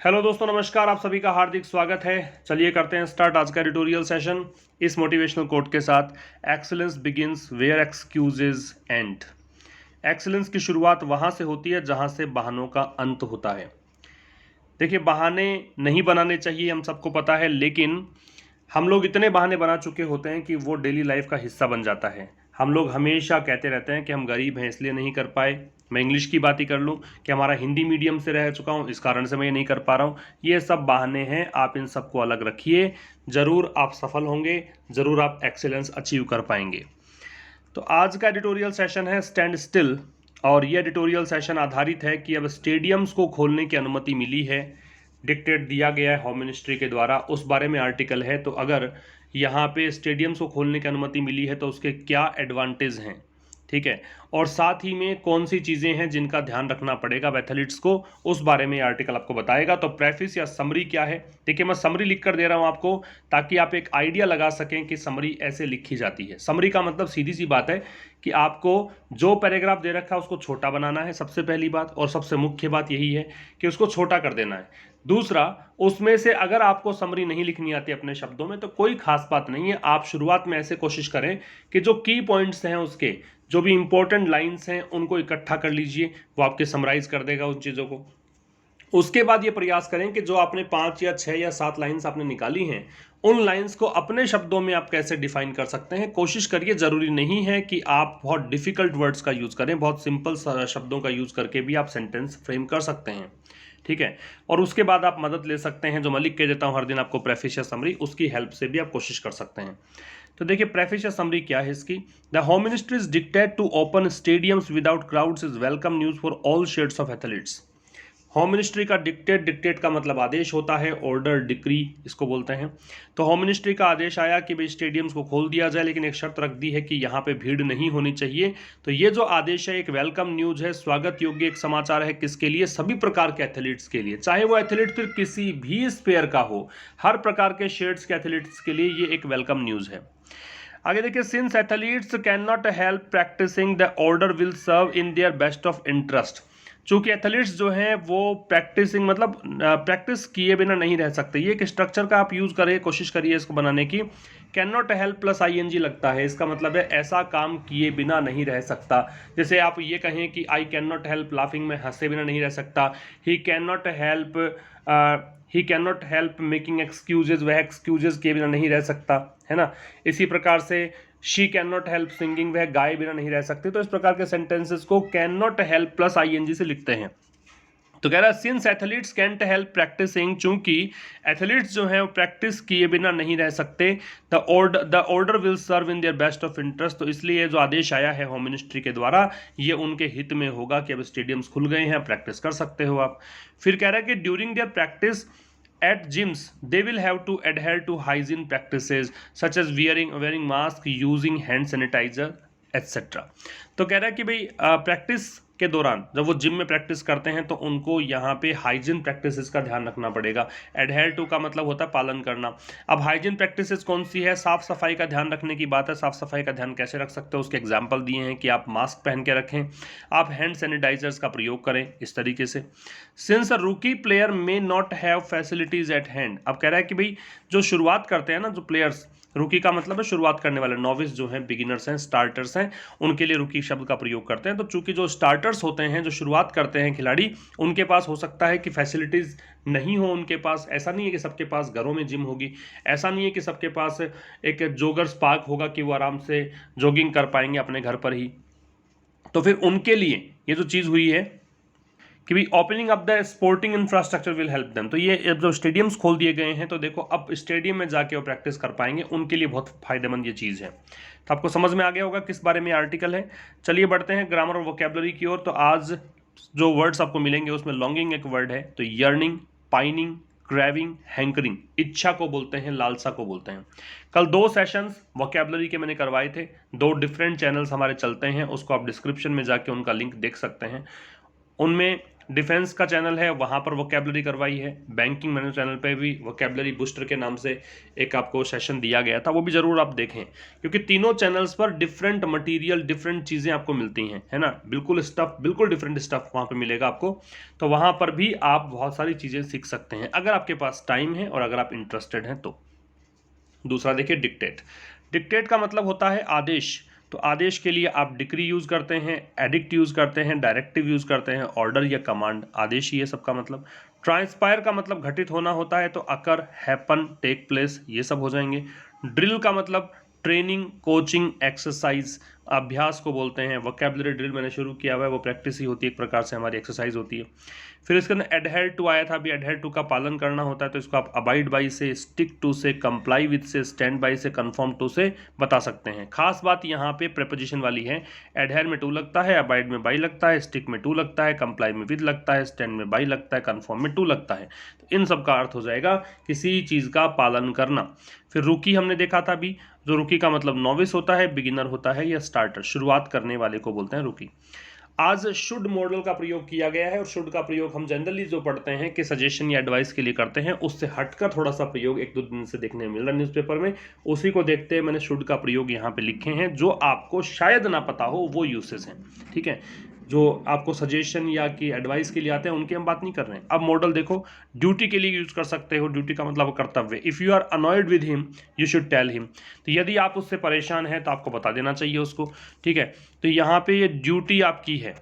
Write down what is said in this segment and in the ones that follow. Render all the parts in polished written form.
Hello दोस्तों, नमस्कार। आप सभी का हार्दिक स्वागत है। चलिए करते हैं स्टार्ट आज का एडिटोरियल सेशन इस मोटिवेशनल कोट के साथ। Excellence begins where excuses end. Excellence की शुरुआत वहां से होती है जहां से बहानों का अंत होता है। देखिए, बहाने नहीं बनाने चाहिए, हम सबको पता है, लेकिन हम लोग इतने बहाने बना चुके होते हैं कि वो डेली लाइफ का हिस्सा बन जाता है। हम लोग हमेशा कहते रहते हैं कि हम गरीब हैं इसलिए नहीं कर पाए। मैं इंग्लिश की बात ही कर लूँ कि हमारा हिंदी मीडियम से रह चुका हूँ, इस कारण से मैं ये नहीं कर पा रहा हूँ। ये सब बहाने हैं, आप इन सबको अलग रखिए। ज़रूर आप सफल होंगे, ज़रूर आप एक्सेलेंस अचीव कर पाएंगे। तो आज का एडिटोरियल सेशन है स्टैंड स्टिल, और ये एडिटोरियल सेशन आधारित है कि अब स्टेडियम्स को खोलने की अनुमति मिली है, डिक्टेट दिया गया है होम मिनिस्ट्री के द्वारा, उस बारे में आर्टिकल है। तो अगर यहाँ पे स्टेडियम्स को खोलने की अनुमति मिली है तो उसके क्या एडवांटेज हैं, ठीक है, और साथ ही में कौन सी चीज़ें हैं जिनका ध्यान रखना पड़ेगा एथलीट्स को, उस बारे में आर्टिकल आपको बताएगा। तो प्रेफिस या समरी क्या है, देखिए मैं समरी लिख कर दे रहा हूँ आपको ताकि आप एक आइडिया लगा सकें कि समरी ऐसे लिखी जाती है। समरी का मतलब सीधी सी बात है कि आपको जो पैराग्राफ दे रखा है उसको छोटा बनाना है, सबसे पहली बात, और सबसे मुख्य बात यही है कि उसको छोटा कर देना है। दूसरा, उसमें से अगर आपको समरी नहीं लिखनी आती अपने शब्दों में तो कोई खास बात नहीं है, आप शुरुआत में ऐसे कोशिश करें कि जो की पॉइंट्स हैं, उसके जो भी इंपॉर्टेंट लाइंस हैं उनको इकट्ठा कर लीजिए, वो आपके समराइज कर देगा उन चीज़ों को। उसके बाद ये प्रयास करें कि जो आपने 5 या 6 या 7 लाइंस आपने निकाली हैं, उन लाइंस को अपने शब्दों में आप कैसे डिफाइन कर सकते हैं, कोशिश करिए। ज़रूरी नहीं है कि आप बहुत डिफिकल्ट वर्ड्स का यूज़ करें, बहुत सिंपल शब्दों का यूज़ करके भी आप सेंटेंस फ्रेम कर सकते हैं, ठीक है। और उसके बाद आप मदद ले सकते हैं, जो मैं लिख के देता हूँ हर दिन आपको, प्रेफिस या समरी, उसकी हेल्प से भी आप कोशिश कर सकते हैं। तो देखिए, प्रेफिस या समरी क्या है इसकी। The home ministry's dictate to open stadiums without crowds is welcome news for all shades of athletes. Home ministry का डिक्टेट, डिक्टेट का मतलब आदेश होता है, ऑर्डर, डिक्री इसको बोलते हैं। तो होम मिनिस्ट्री का आदेश आया कि भाई स्टेडियम्स को खोल दिया जाए, लेकिन एक शर्त रख दी है कि यहाँ पे भीड़ नहीं होनी चाहिए। तो ये जो आदेश है एक वेलकम न्यूज़ है, स्वागत योग्य एक समाचार है। किसके लिए? सभी प्रकार के एथलीट्स के लिए, चाहे वो एथलीट फिर किसी भी स्पेयर का हो, हर प्रकार के शेड्स के एथलीट्स के लिए ये एक वेलकम न्यूज़ है। आगे देखिए, since athletes can not help practising the order will serve in their best of interest. चूंकि एथलीट्स जो हैं वो प्रैक्टिसिंग मतलब प्रैक्टिस किए बिना नहीं रह सकते, ये एक स्ट्रक्चर का आप यूज़ करिए, कोशिश करिए इसको बनाने की। Can not help plus ING लगता है, इसका मतलब है ऐसा काम किए बिना नहीं रह सकता। जैसे आप ये कहें कि I can not help laughing, में हंसे बिना नहीं रह सकता। He can not help making excuses, वह एक्सक्यूजेज किए बिना नहीं रह सकता, है ना। इसी प्रकार से she can not help singing, वह गाए बिना नहीं रह सकते। तो इस प्रकार के सेंटेंसेस को can not help plus ING से लिखते हैं। तो कह रहा है since athletes can't help practising, चूंकि एथलीट्स जो है वो प्रैक्टिस किए बिना नहीं रह सकते, the order will serve in their best of interest. तो इसलिए जो आदेश आया है होम मिनिस्ट्री के द्वारा, ये उनके हित में होगा कि अब स्टेडियम्स खुल गए हैं, प्रैक्टिस कर सकते हो आप। फिर कह रहा है कि during their practice at gyms they will have to adhere to hygiene practices such as wearing mask, using hand sanitizer etc। तो कह रहा है कि भाई प्रैक्टिस के दौरान जब वो जिम में प्रैक्टिस करते हैं तो उनको यहाँ पे हाइजीन प्रैक्टिसेस का ध्यान रखना पड़ेगा। एडहेयर टू का मतलब होता है पालन करना। अब हाइजीन प्रैक्टिसेस कौन सी है? साफ सफाई का ध्यान रखने की बात है। साफ सफाई का ध्यान कैसे रख सकते हो, उसके एग्जाम्पल दिए हैं कि आप मास्क पहन के रखें, आप हैंड सैनिटाइजर्स का प्रयोग करें, इस तरीके से। सिंस अ रूकी player may not have facilities eight hand. अब कह रहा है कि भाई जो शुरुआत करते हैं ना, जो प्लेयर्स, रूकी का मतलब है शुरुआत करने वाले, नॉविस जो हैं, बिगिनर्स हैं, स्टार्टर्स हैं, उनके लिए रूकी शब्द का प्रयोग करते हैं। तो चूंकि जो स्टार्टर्स होते हैं, जो शुरुआत करते हैं खिलाड़ी, उनके पास हो सकता है कि फैसिलिटीज़ नहीं हो उनके पास। ऐसा नहीं है कि सबके पास घरों में जिम होगी, ऐसा नहीं है कि सबके पास एक जोगर्स पार्क होगा कि वो आराम से जॉगिंग कर पाएंगे अपने घर पर ही। तो फिर उनके लिए ये जो चीज़ हुई है कि भी opening up the sporting infrastructure will help them. तो ये अब जो स्टेडियम्स खोल दिए गए हैं तो देखो अब स्टेडियम में जाके वो प्रैक्टिस कर पाएंगे, उनके लिए बहुत फायदेमंद ये चीज़ है। तो आपको समझ में आ गया होगा किस बारे में आर्टिकल है। चलिए बढ़ते हैं ग्रामर और वोकेबलरी की ओर। तो आज जो वर्ड्स आपको मिलेंगे उसमें लॉन्गिंग एक वर्ड है, तो यर्निंग, पाइनिंग, क्रेविंग, हैंकरिंग, इच्छा को बोलते हैं, लालसा को बोलते हैं। कल 2 सेशंस वोकेबलरी के मैंने करवाए थे, 2 डिफरेंट चैनल्स हमारे चलते हैं, उसको आप डिस्क्रिप्शन में जाके उनका लिंक देख सकते हैं। उनमें डिफेंस का चैनल है, वहाँ पर वोकेबलरी करवाई है। बैंकिंग मैंने चैनल पे भी वोकेबलरी बूस्टर के नाम से एक आपको सेशन दिया गया था, वो भी ज़रूर आप देखें, क्योंकि तीनों चैनल्स पर डिफरेंट मटेरियल, डिफरेंट चीज़ें आपको मिलती हैं, है ना। बिल्कुल स्टफ, बिल्कुल डिफरेंट स्टफ वहाँ पे मिलेगा आपको। तो वहाँ पर भी आप बहुत सारी चीज़ें सीख सकते हैं अगर आपके पास टाइम है और अगर आप इंटरेस्टेड हैं तो। दूसरा देखिए डिक्टेट। डिक्टेट का मतलब होता है आदेश। तो आदेश के लिए आप डिक्री यूज़ करते हैं, एडिक्ट यूज़ करते हैं, डायरेक्टिव यूज़ करते हैं, ऑर्डर या कमांड, आदेश ही है सबका मतलब। ट्रांसपायर का मतलब घटित होना होता है, तो अकर, हैपन, टेक प्लेस, ये सब हो जाएंगे। ड्रिल का मतलब ट्रेनिंग, कोचिंग, एक्सरसाइज, अभ्यास को बोलते हैं। वोकेबलरी ड्रिल मैंने शुरू किया हुआ है, वो प्रैक्टिस ही होती है, एक प्रकार से हमारी एक्सरसाइज होती है। फिर इसके अंदर एडहेर टू आया था, अभी एडहेर टू का पालन करना होता है, तो इसको आप अबाइड बाई से, स्टिक टू से, कंप्लाई विद से, स्टैंड बाई से, कन्फर्म टू से बता सकते हैं। खास बात यहाँ पे प्रेपोजिशन वाली है। एडहेर में टू लगता है, अबाइड में बाई लगता है, स्टिक में टू लगता है, कंप्लाई में विद लगता है, स्टैंड में बाई लगता है, कन्फर्म में टू लगता है। तो इन सब का अर्थ हो जाएगा किसी चीज़ का पालन करना। फिर रुकी हमने देखा था अभी, जो रुकी का मतलब नॉविस होता है, बिगिनर होता है या स्टार्टर, शुरुआत करने वाले को बोलते हैं रुकी। आज शुड मॉडल का प्रयोग किया गया है, और शुड का प्रयोग हम जनरली जो पढ़ते हैं कि सजेशन या एडवाइस के लिए करते हैं, उससे हटकर थोड़ा सा प्रयोग एक दो दिन से देखने मिल रहा है न्यूज़पेपर में। उसी को देखते हैं मैंने शुड का प्रयोग यहाँ पे लिखे हैं, जो आपको शायद ना पता हो वो यूसेस हैं, ठीक है। जो आपको सजेशन या कि एडवाइस के लिए आते हैं उनकी हम बात नहीं कर रहे हैं। अब मॉडल देखो, ड्यूटी के लिए यूज कर सकते हो। ड्यूटी का मतलब कर्तव्य। If you are annoyed with him you should tell him. तो यदि आप उससे परेशान हैं तो आपको बता देना चाहिए उसको, ठीक है। तो यहाँ पे ये ड्यूटी आपकी है,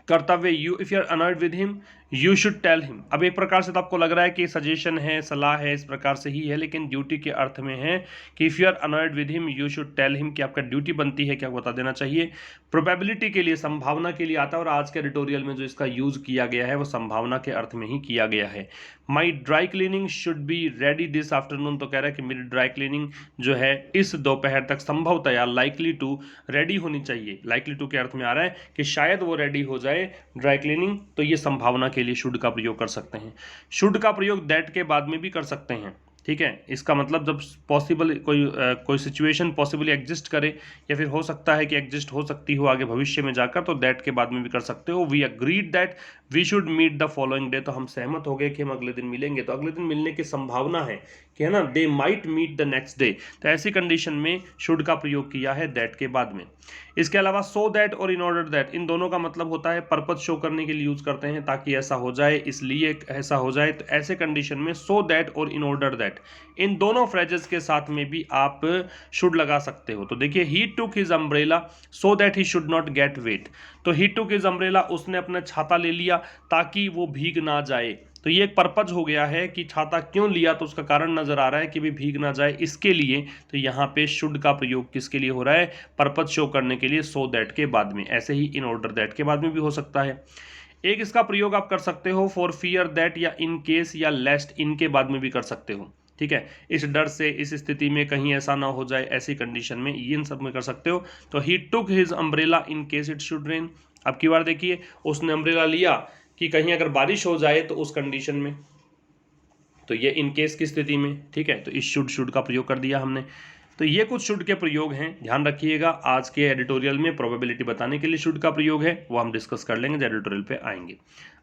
कर्तव्य। You if you are annoyed with him you should tell him. अब एक प्रकार से तो आपको लग रहा है कि सजेशन है, सलाह है, इस प्रकार से ही है, लेकिन ड्यूटी के अर्थ में है कि if you are annoyed with him you should tell him, कि आपका ड्यूटी बनती है कि आपको बता देना चाहिए। प्रोबेबिलिटी के लिए, संभावना के लिए आता है, और आज के एडिटोरियल में जो इसका यूज किया गया है वो संभावना के अर्थ में ही किया गया है। My dry cleaning should be ready this afternoon, तो कह रहा है कि मेरी ड्राई क्लीनिंग जो है इस दोपहर तक संभवतया लाइकली टू रेडी होनी चाहिए। लाइकली टू के अर्थ में आ रहा है कि शायद वो रेडी हो जाए ड्राई क्लीनिंग, तो ये संभावना के लिए शुड का प्रयोग कर सकते हैं। शुड का प्रयोग दैट के बाद में भी कर सकते हैं, ठीक है। इसका मतलब जब पॉसिबल कोई सिचुएशन पॉसिबली एग्जिस्ट करे, या फिर हो सकता है कि एग्जिस्ट हो सकती हो आगे भविष्य में जाकर, तो दैट के बाद में भी कर सकते हो। We agreed that we should meet the following day, तो हम सहमत हो गए कि हम अगले दिन मिलेंगे, तो अगले दिन मिलने की संभावना है कि, है ना, they might meet the next day. तो ऐसी कंडीशन में शुड का प्रयोग किया है दैट के बाद में। इसके अलावा सो दैट और इन ऑर्डर दैट, इन दोनों का मतलब होता है पर्पज शो करने के लिए यूज करते हैं, ताकि ऐसा हो जाए, इसलिए ऐसा हो जाए। तो ऐसे कंडीशन में सो दैट और इन ऑर्डर दैट, इन दोनों फ्रेजेस के साथ में भी आप शुड लगा सकते हो। तो देखिए, he took his umbrella so that he should not get wet. तो ही टुक हिज अम्ब्रेला, उसने अपना छाता ले लिया ताकि वो भीग ना जाए। तो ये एक पर्पज हो गया है कि छाता क्यों लिया, तो उसका कारण नजर आ रहा है कि भी भीग ना जाए इसके लिए। तो यहाँ पे शुड का प्रयोग किसके लिए हो रहा है, पर्पज शो करने के लिए, सो दैट के बाद में। ऐसे ही इन ऑर्डर दैट के बाद में भी हो सकता है। एक इसका प्रयोग आप कर सकते हो फॉर फियर दैट, या इन केस, या लेस्ट, इनके बाद में भी कर सकते हो, ठीक है। इस डर से, इस स्थिति में कहीं ऐसा ना हो जाए, ऐसी कंडीशन में, इन सब में कर सकते हो। तो he took his umbrella in case it should rain. अब की बार देखिए, उसने अम्ब्रेला लिया कि कहीं अगर बारिश हो जाए तो उस कंडीशन में, तो ये इन केस की स्थिति में, ठीक है। तो इस शुड का प्रयोग कर दिया हमने। तो ये कुछ शुड के प्रयोग हैं, ध्यान रखिएगा। आज के एडिटोरियल में प्रोबेबिलिटी बताने के लिए शुड का प्रयोग है, वो हम डिस्कस कर लेंगे जब एडिटोरियल पे आएंगे।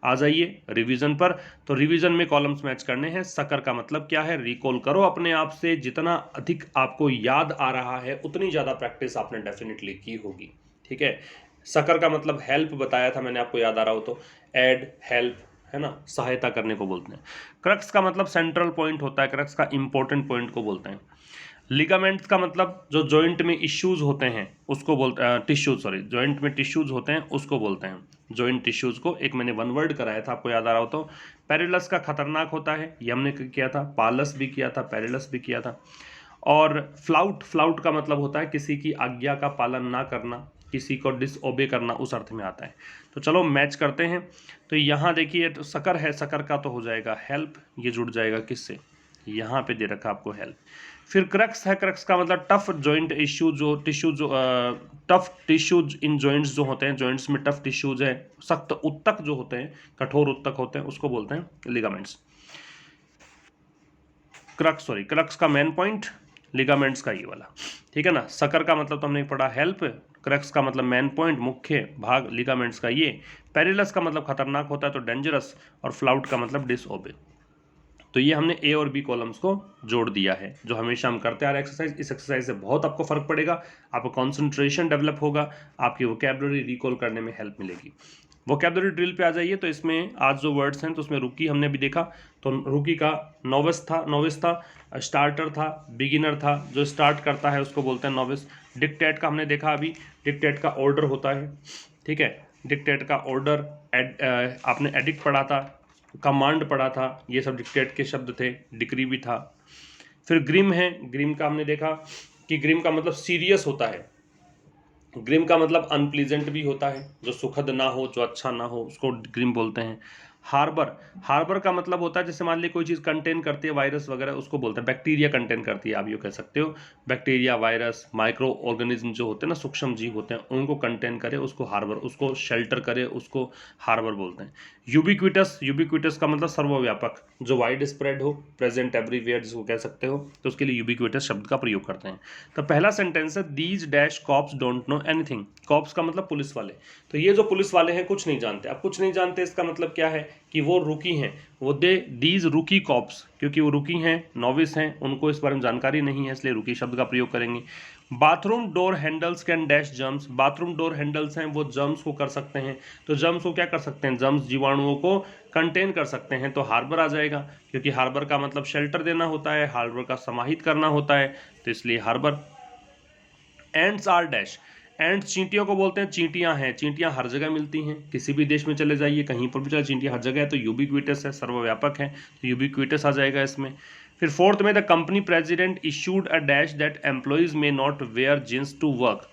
आ जाइए रिवीजन पर। तो रिवीजन में कॉलम्स मैच करने हैं। सकर का मतलब क्या है, रिकॉल करो अपने आप से। जितना अधिक आपको याद आ रहा है उतनी ज़्यादा प्रैक्टिस आपने डेफिनेटली की होगी, ठीक है। सकर का मतलब हेल्प बताया था मैंने आपको, याद आ रहा हो तो। एड, हेल्प, है ना, सहायता करने को बोलते हैं। क्रक्स का मतलब सेंट्रल पॉइंट होता है, क्रक्स का इंपॉर्टेंट पॉइंट को बोलते हैं। लिगामेंट्स का मतलब जो जॉइंट में इश्यूज होते हैं उसको बोलते हैं, टिश्यूज, सॉरी, जॉइंट में टिश्यूज होते हैं उसको बोलते हैं, जॉइंट टिश्यूज को। एक मैंने वन वर्ड कराया था, आपको याद आ रहा हो तो। पेरिलस का खतरनाक होता है, ये हमने किया था, पालस भी किया था, पेरिलस भी किया था। और फ्लाउट, फ्लाउट का मतलब होता है किसी की आज्ञा का पालन ना करना, किसी को डिसओबे करना, उस अर्थ में आता है। तो चलो मैच करते हैं। तो यहाँ देखिए, तो सकर है, सकर का तो हो जाएगा हेल्प, ये जुड़ जाएगा किससे, यहाँ पे दे रखा आपको हेल्प। फिर क्रक्स है, क्रक्स का मतलब टफ जॉइंट इश्यू, जो टिश्यू, जो टफ टिश्यूज इन जॉइंट्स जो होते हैं, जॉइंट्स में टफ टिश्यूज है, सख्त उत्तक जो होते हैं, कठोर उत्तक होते हैं, उसको बोलते हैं लिगामेंट्स। क्रक्स, सॉरी, क्रक्स का मेन पॉइंट, लिगामेंट्स का ये वाला, ठीक है ना। सकर का मतलब तो हमने पढ़ा हेल्प, क्रक्स का मतलब मेन पॉइंट, मुख्य भाग, लिगामेंट्स का ये, पेरिलस का मतलब खतरनाक होता है तो डेंजरस, और फ्लाउट का मतलब डिसओबे। तो ये हमने ए और बी कॉलम्स को जोड़ दिया है, जो हमेशा हम करते आ रहे एक्सरसाइज। इस एक्सरसाइज से बहुत आपको फर्क पड़ेगा, आपका कॉन्सेंट्रेशन डेवलप होगा, आपकी वोकैबुलरी रिकॉल करने में हेल्प मिलेगी। वोकैबुलरी ड्रिल पे आ जाइए। तो इसमें आज जो वर्ड्स हैं तो उसमें रुकी हमने भी देखा, तो रुकी का नोविस था, स्टार्टर था, बिगिनर था। जो स्टार्ट करता है उसको बोलते हैं नोविस। डिक्टेट का हमने देखा अभी, डिक्टेट का ऑर्डर होता है, ठीक है। डिक्टेट का ऑर्डर, आपने एडिक्ट पढ़ा था, कमांड पढ़ा था, ये सब डिक्टेट के शब्द थे। डिक्री भी था। फिर ग्रिम है, ग्रिम का हमने देखा कि ग्रिम का मतलब सीरियस होता है। ग्रिम का मतलब अनप्लीजेंट भी होता है, जो सुखद ना हो, जो अच्छा ना हो, उसको ग्रिम बोलते हैं। हार्बर, हार्बर का मतलब होता है जैसे मान लीजिए कोई चीज़ कंटेन करती है वायरस वगैरह, उसको बोलते हैं। बैक्टीरिया कंटेन करती है, आप ये कह सकते हो। बैक्टीरिया, वायरस, माइक्रो ऑर्गेनिज्म जो होते हैं ना, सूक्ष्म जीव होते हैं, उनको कंटेन करे, उसको हार्बर, उसको शेल्टर करे, उसको हार्बर बोलते हैं। यूबिक्विटस, यूबिक्विटस का मतलब सर्वव्यापक, जो वाइड स्प्रेड हो, प्रेजेंट एवरीवेयर जिसको कह सकते हो, तो उसके लिए यूबिक्विटस शब्द का प्रयोग करते हैं। तो पहला सेंटेंस है, these dash cops don't know anything. Cops का मतलब पुलिस वाले। तो ये जो पुलिस वाले हैं कुछ नहीं जानते। अब कुछ नहीं जानते इसका मतलब क्या है कि वो रुकी हैं, वो दीज रुकी कॉप्स, क्योंकि वो रुकी हैं, नॉविस हैं, उनको इस बारे में जानकारी नहीं है, इसलिए रुकी शब्द का प्रयोग करेंगे। Bathroom door handles can dash germs. Bathroom door handles हैं, वो जर्म्स को कर सकते हैं। तो जर्म्स को क्या कर सकते हैं? जर्म्स, जीवाणुओं को कंटेन कर सकते हैं। तो हार्बर आ जाएगा, क्योंकि हार्बर का मतलब शेल्टर देना होता है, हार्बर का समाहित करना होता है, तो इसलिए harbour. Ants are dash. Ants चींटियों को बोलते हैं, चींटियां हैं। चींटियां हर जगह मिलती हैं, किसी भी देश में चले जाइए, कहीं पर भी चले, चींटियां हर जगह है, तो यूबिक्विटस है, सर्वव्यापक है, तो यूबिक्विटस आ जाएगा इसमें। फिर फोर्थ में, the company president issued a dash that employees may not wear jeans to work.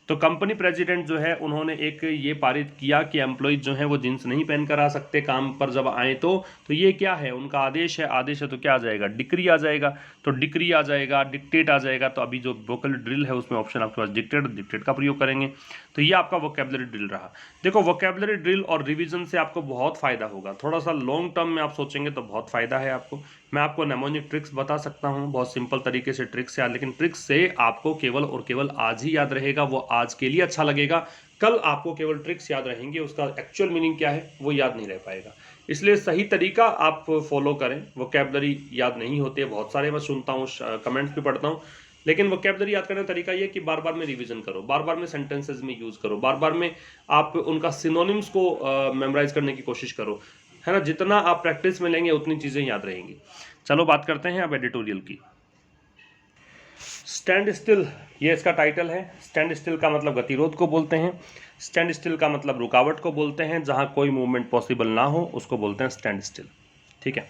तो कंपनी प्रेसिडेंट जो है, उन्होंने एक ये पारित किया कि एम्प्लॉइज जो है वो जींस नहीं पहनकर आ सकते काम पर जब आए। तो ये क्या है? उनका आदेश है। आदेश है तो क्या आ जाएगा? डिक्री आ जाएगा। तो डिक्री आ जाएगा, डिक्टेट आ जाएगा। तो अभी जो वोकल ड्रिल है उसमें ऑप्शन आपके पास डिक्टेट, डिक्टेट का प्रयोग करेंगे। तो ये आपका वोकैबुलरी ड्रिल रहा। देखो, वोकैबुलरी ड्रिल और रिवीजन से आपको बहुत फायदा होगा। थोड़ा सा लॉन्ग टर्म में आप सोचेंगे तो बहुत फायदा है आपको। मैं आपको नेमोनिक ट्रिक्स बता सकता हूँ, बहुत सिंपल तरीके से ट्रिक्स है, लेकिन ट्रिक्स से आपको केवल और केवल आज ही याद रहेगा, वो आज के लिए अच्छा लगेगा। कल आपको केवल ट्रिक्स याद रहेंगे, उसका एक्चुअल मीनिंग क्या है वो याद नहीं रह पाएगा। इसलिए सही तरीका आप फॉलो करें। वोकैबुलरी याद नहीं होते बहुत सारे, मैं सुनता हूँ, कमेंट्स भी पढ़ता हूँ, लेकिन वोकैबुलरी याद करने का तरीका ये कि बार बार में रिवीजन करो, बार बार में सेंटेंसेस में यूज करो, बार बार में आप उनका सिनोनिम्स को मेमोराइज करने की कोशिश करो, है ना। जितना आप प्रैक्टिस में लेंगे उतनी चीज़ें याद रहेंगी। चलो बात करते हैं अब एडिटोरियल की। स्टैंड स्टिल, ये इसका टाइटल है। स्टैंड स्टिल का मतलब गतिरोध को बोलते हैं। स्टैंड स्टिल का मतलब रुकावट को बोलते हैं, जहां कोई मूवमेंट पॉसिबल ना हो उसको बोलते हैं स्टैंड स्टिल, ठीक है।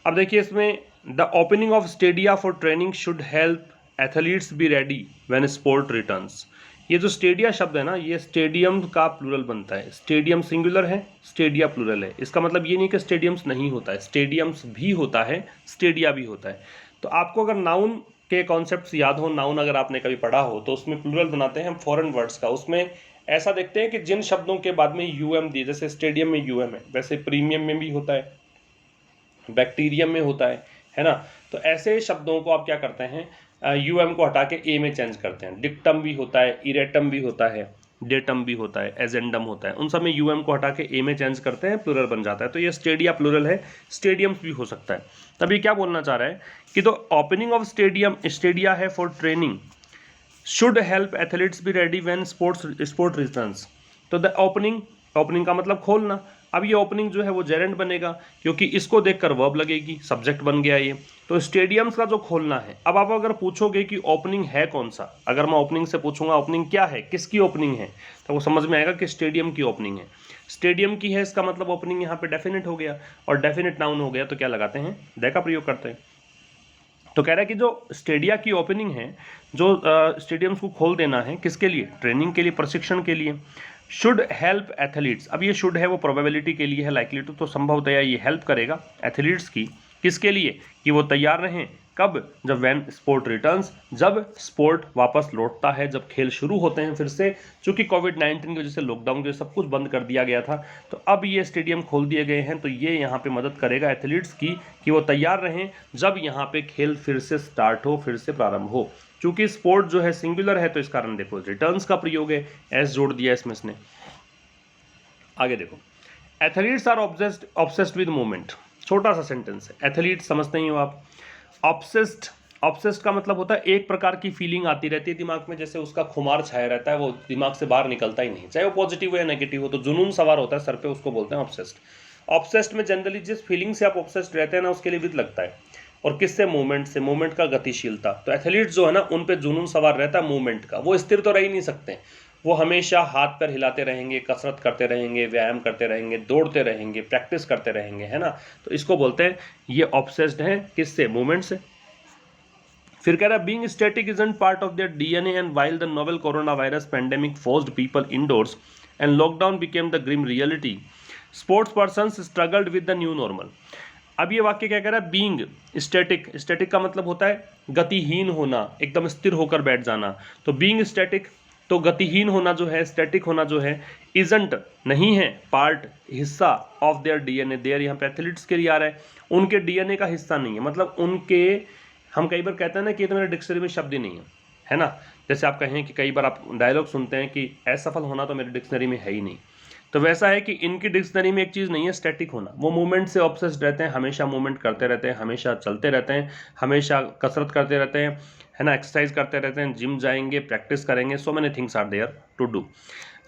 अब देखिए इसमें, the opening of Stadia for training should help athletes be ready when sport returns. ये जो स्टेडिया शब्द है ना, ये स्टेडियम का प्लूरल बनता है। स्टेडियम सिंगुलर है, स्टेडिया प्लूरल है। इसका मतलब ये नहीं कि स्टेडियम्स नहीं होता है, स्टेडियम्स भी होता है, स्टेडिया भी होता है। तो आपको अगर नाउन के कॉन्सेप्ट्स याद हो, नाउन अगर आपने कभी पढ़ा हो, तो उसमें प्लूरल बनाते हैं हम फॉरेन वर्ड्स का। उसमें ऐसा देखते हैं कि जिन शब्दों के बाद में यूएम दिए, जैसे स्टेडियम में यूएम है, वैसे प्रीमियम में भी होता है, बैक्टीरियम में होता है ना। तो ऐसे शब्दों को आप क्या करते हैं, यूएम को हटा के ए में चेंज करते हैं। डिक्टम भी होता है, इरेटम भी होता है, डेटम भी होता है, एजेंडम होता है, उन सब में यूएम को हटा के ए में चेंज करते हैं, प्लूरल बन जाता है। तो ये स्टेडिया प्लूरल है, स्टेडियम्स भी हो सकता है। तभी क्या बोलना चाह रहा है कि द ओपनिंग ऑफ स्टेडिया है for training should help athletes be ready when sport returns. तो द ओपनिंग का मतलब खोलना। अब ये ओपनिंग जो है वो जेरेंड बनेगा, क्योंकि इसको देखकर वर्ब लगेगी, सब्जेक्ट बन गया ये। तो स्टेडियम्स का जो खोलना है। अब आप अगर पूछोगे कि ओपनिंग है कौन सा, अगर मैं ओपनिंग से पूछूंगा ओपनिंग क्या है, किसकी ओपनिंग है, तो वो समझ में आएगा कि स्टेडियम की ओपनिंग है। स्टेडियम की है, इसका मतलब ओपनिंग यहाँ पे डेफिनेट हो गया, और डेफिनेट नाउन हो गया तो क्या लगाते हैं? द का प्रयोग करते हैं। तो कह रहा है कि जो स्टेडिया की ओपनिंग है, जो स्टेडियम्स को खोल देना है, किसके लिए? ट्रेनिंग के लिए, प्रशिक्षण के लिए। शुड हेल्प एथलीट्स, अब ये शुड है वो प्रोबेबिलिटी के लिए है, लाइकली तो संभवतया ये हेल्प करेगा एथलीट्स की, किसके लिए? कि वो तैयार रहें, कब? जब व्हेन स्पोर्ट रिटर्न्स, जब स्पोर्ट वापस लौटता है, जब खेल शुरू होते हैं फिर से। चूंकि कोविड-19 की वजह से, लॉकडाउन की वजह से सब कुछ बंद कर दिया गया था, तो अब ये स्टेडियम खोल दिए गए हैं, तो ये यहाँ पे मदद करेगा एथलीट्स की कि वो तैयार रहें जब यहाँ पे खेल फिर से स्टार्ट हो, फिर से प्रारंभ हो। चूंकि स्पोर्ट जो है सिंगुलर है तो इस कारण देखो रिटर्न्स का प्रयोग है, एस जोड़ दिया इसमें इसने। आगे देखो, athletes are obsessed with movement. छोटा सा सेंटेंस है, एथलीट समझते ही हो आप। ऑब्सेस्ड का मतलब होता है एक प्रकार की फीलिंग आती रहती है दिमाग में, जैसे उसका खुमार छाया रहता है, वो दिमाग से बाहर निकलता ही नहीं, चाहे वो पॉजिटिव हो या नेगेटिव हो, तो जुनून सवार होता है सर पे, उसको बोलते हैं ऑब्सेस्ड। ऑब्सेस्ड में जनरली जिस फीलिंग से आप ऑब्सेस्ड रहते हैं ना उसके लिए विद लगता है, और किससे? मूवमेंट से, मूवमेंट का गतिशीलता। तो एथलीट्स जो है ना उन पे जुनून सवार रहता है मूवमेंट का, वो स्थिर तो रह ही नहीं सकते, वो हमेशा हाथ पैर हिलाते रहेंगे, कसरत करते रहेंगे, व्यायाम करते रहेंगे, दौड़ते रहेंगे, प्रैक्टिस करते रहेंगे, है ना। तो इसको बोलते हैं ये ऑब्सेस्ड है, किससे? मूवमेंट से। फिर कह रहा है being static isn't part of their DNA and while the novel coronavirus pandemic forced people indoors and lockdown became the grim reality, sports persons struggled with the new normal. अब ये वाक्य क्या कह रहा है? बीइंग स्टैटिक, स्टैटिक का मतलब होता है गतिहीन होना, एकदम स्थिर होकर बैठ जाना। तो बीइंग स्टैटिक, तो गतिहीन होना जो है, स्टैटिक होना जो है, इजंट नहीं है, पार्ट हिस्सा ऑफ देयर डीएनए, देयर यहाँ पे एथलीट्स के लिए आ रहा है, उनके डीएनए का हिस्सा नहीं है, मतलब उनके, हम कई बार कहते हैं ना कि ये तो मेरे डिक्शनरी में शब्द ही नहीं है ना। जैसे आप कहें कि कई बार आप डायलॉग सुनते हैं कि असफल होना तो मेरे डिक्शनरी में है ही नहीं, तो वैसा है कि इनकी डिक्शनरी में एक चीज़ नहीं है स्टैटिक होना, वो मूवमेंट से ऑब्सेस्ड रहते हैं, हमेशा मूवमेंट करते रहते हैं, हमेशा चलते रहते हैं, हमेशा कसरत करते रहते हैं, है ना, एक्सरसाइज करते रहते हैं, जिम जाएंगे, प्रैक्टिस करेंगे, so many things are there to do.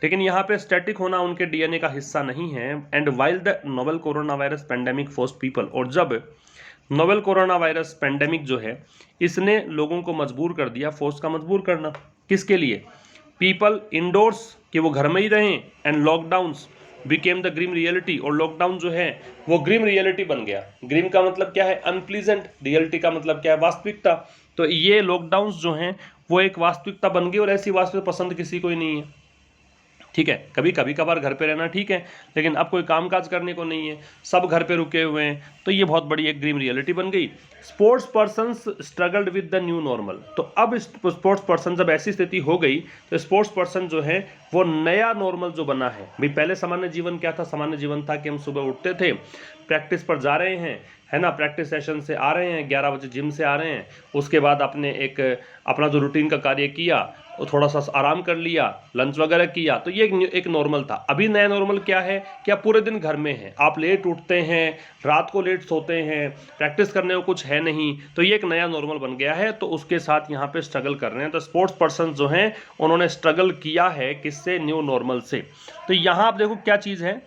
लेकिन यहाँ पे स्टैटिक होना उनके डीएनए का हिस्सा नहीं है। And while the novel corona virus pandemic forced people, और जब नोवेल कोरोना वायरस पेंडेमिक जो है इसने लोगों को मजबूर कर दिया, फोर्स का मजबूर करना, किसके लिए? पीपल इंडोर्स, कि वो घर में ही रहें, and lockdowns became the grim reality, और लॉकडाउन जो है वो ग्रिम रियलिटी बन गया। ग्रिम का मतलब क्या है? अनप्लीजेंट, रियलिटी का मतलब क्या है? वास्तविकता। तो ये लॉकडाउन्स जो हैं वो एक वास्तविकता बन गई, और ऐसी वास्तविकता पसंद किसी को ही नहीं है, ठीक है। कभी कभी कभार घर पे रहना ठीक है, लेकिन अब कोई कामकाज करने को नहीं है, सब घर पे रुके हुए हैं, तो ये बहुत बड़ी एक ग्रीम रियलिटी बन गई। Sports persons struggled with the new normal, तो अब स्पोर्ट्स पर्सन जब ऐसी स्थिति हो गई तो स्पोर्ट्स पर्सन जो है वो नया नॉर्मल जो बना है, भाई पहले सामान्य जीवन क्या था? सामान्य जीवन था कि हम सुबह उठते थे, प्रैक्टिस पर जा रहे हैं, है ना, प्रैक्टिस सेशन से आ रहे हैं, 11 बजे जिम से आ रहे हैं, उसके बाद आपने एक अपना जो रूटीन का कार्य किया, वो थोड़ा सा आराम कर लिया, लंच वगैरह किया, तो ये एक नॉर्मल था। अभी नया नॉर्मल क्या है कि आप पूरे दिन घर में हैं, आप लेट उठते हैं, रात को लेट सोते हैं, प्रैक्टिस करने को कुछ है नहीं, तो ये एक नया नॉर्मल बन गया है, तो उसके साथ यहाँ पे स्ट्रगल कर रहे हैं। तो स्पोर्ट्स पर्सन जो हैं उन्होंने स्ट्रगल किया है किससे? न्यू नॉर्मल से। तो यहाँ आप देखो क्या चीज़ है,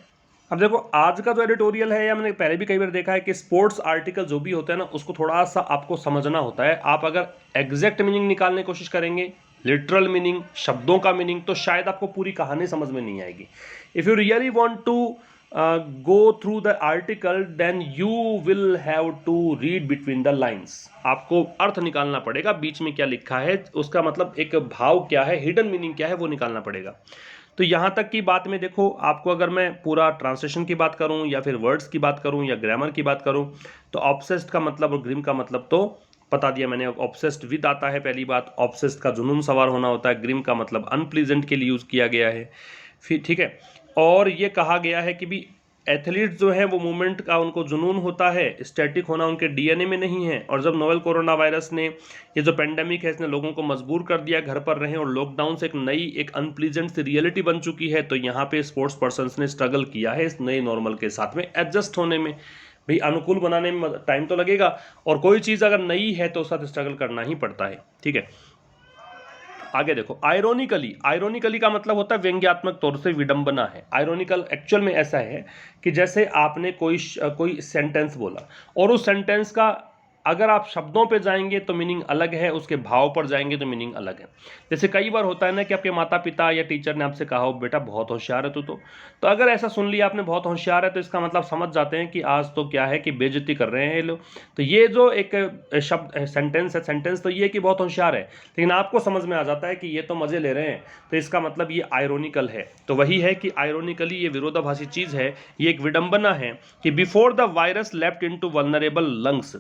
अब देखो आज का जो एडिटोरियल है, या मैंने पहले भी कई बार देखा है कि स्पोर्ट्स आर्टिकल जो भी होता है ना उसको थोड़ा सा आपको समझना होता है। आप अगर एग्जैक्ट मीनिंग निकालने की कोशिश करेंगे, लिटरल मीनिंग, शब्दों का मीनिंग, तो शायद आपको पूरी कहानी समझ में नहीं आएगी। If you really want to go through the article then you will have to read between the lines. आपको अर्थ निकालना पड़ेगा, बीच में क्या लिखा है, उसका मतलब एक भाव क्या है, हिडन मीनिंग क्या है, वो निकालना पड़ेगा। तो यहाँ तक की बात में देखो, आपको अगर मैं पूरा ट्रांसलेशन की बात करूँ, या फिर वर्ड्स की बात करूँ, या ग्रामर की बात करूँ, तो ऑब्सेस्ड का मतलब और ग्रिम का मतलब तो बता दिया मैंने। ऑब्सेस्ड विद आता है पहली बात, ऑब्सेस्ड का जुनून सवार होना होता है, ग्रिम का मतलब अनप्लीजेंट के लिए यूज़ किया गया है, फिर ठीक है। और ये कहा गया है कि भी एथलीट्स जो हैं वो मूवमेंट का उनको जुनून होता है, स्टैटिक होना उनके डीएनए में नहीं है। और जब नोवेल कोरोना वायरस ने, ये जो पेंडेमिक है, इसने लोगों को मजबूर कर दिया घर पर रहें, और लॉकडाउन से एक नई, एक अनप्लीजेंट सी रियलिटी बन चुकी है, तो यहाँ पे स्पोर्ट्स पर्सन्स ने स्ट्रगल किया है इस नए नॉर्मल के साथ में एडजस्ट होने में। भाई अनुकूल बनाने में टाइम तो लगेगा, और कोई चीज़ अगर नई है तो उसके साथ स्ट्रगल करना ही पड़ता है, ठीक है। आगे देखो, आयरोनिकली का मतलब होता है व्यंग्यात्मक तौर से विडंबना है। आयरोनिकल एक्चुअल में ऐसा है कि जैसे आपने कोई सेंटेंस बोला, और उस सेंटेंस का अगर आप शब्दों पे जाएंगे तो मीनिंग अलग है, उसके भाव पर जाएंगे तो मीनिंग अलग है। जैसे कई बार होता है ना कि आपके माता पिता या टीचर ने आपसे कहा हो बेटा बहुत होशियार है तू, तो अगर ऐसा सुन लिया आपने बहुत होशियार है, तो इसका मतलब समझ जाते हैं कि आज तो क्या है कि बेइज्जती कर रहे हैं ये लोग। तो ये जो एक शब्द सेंटेंस है, सेंटेंस तो ये कि बहुत होशियार है, लेकिन आपको समझ में आ जाता है कि ये तो मज़े ले रहे हैं, तो इसका मतलब ये आयरोनिकल है। तो वही है कि आयरोनिकली ये विरोधाभासी चीज़ है, ये एक विडंबना है कि before the virus left into vulnerable lungs,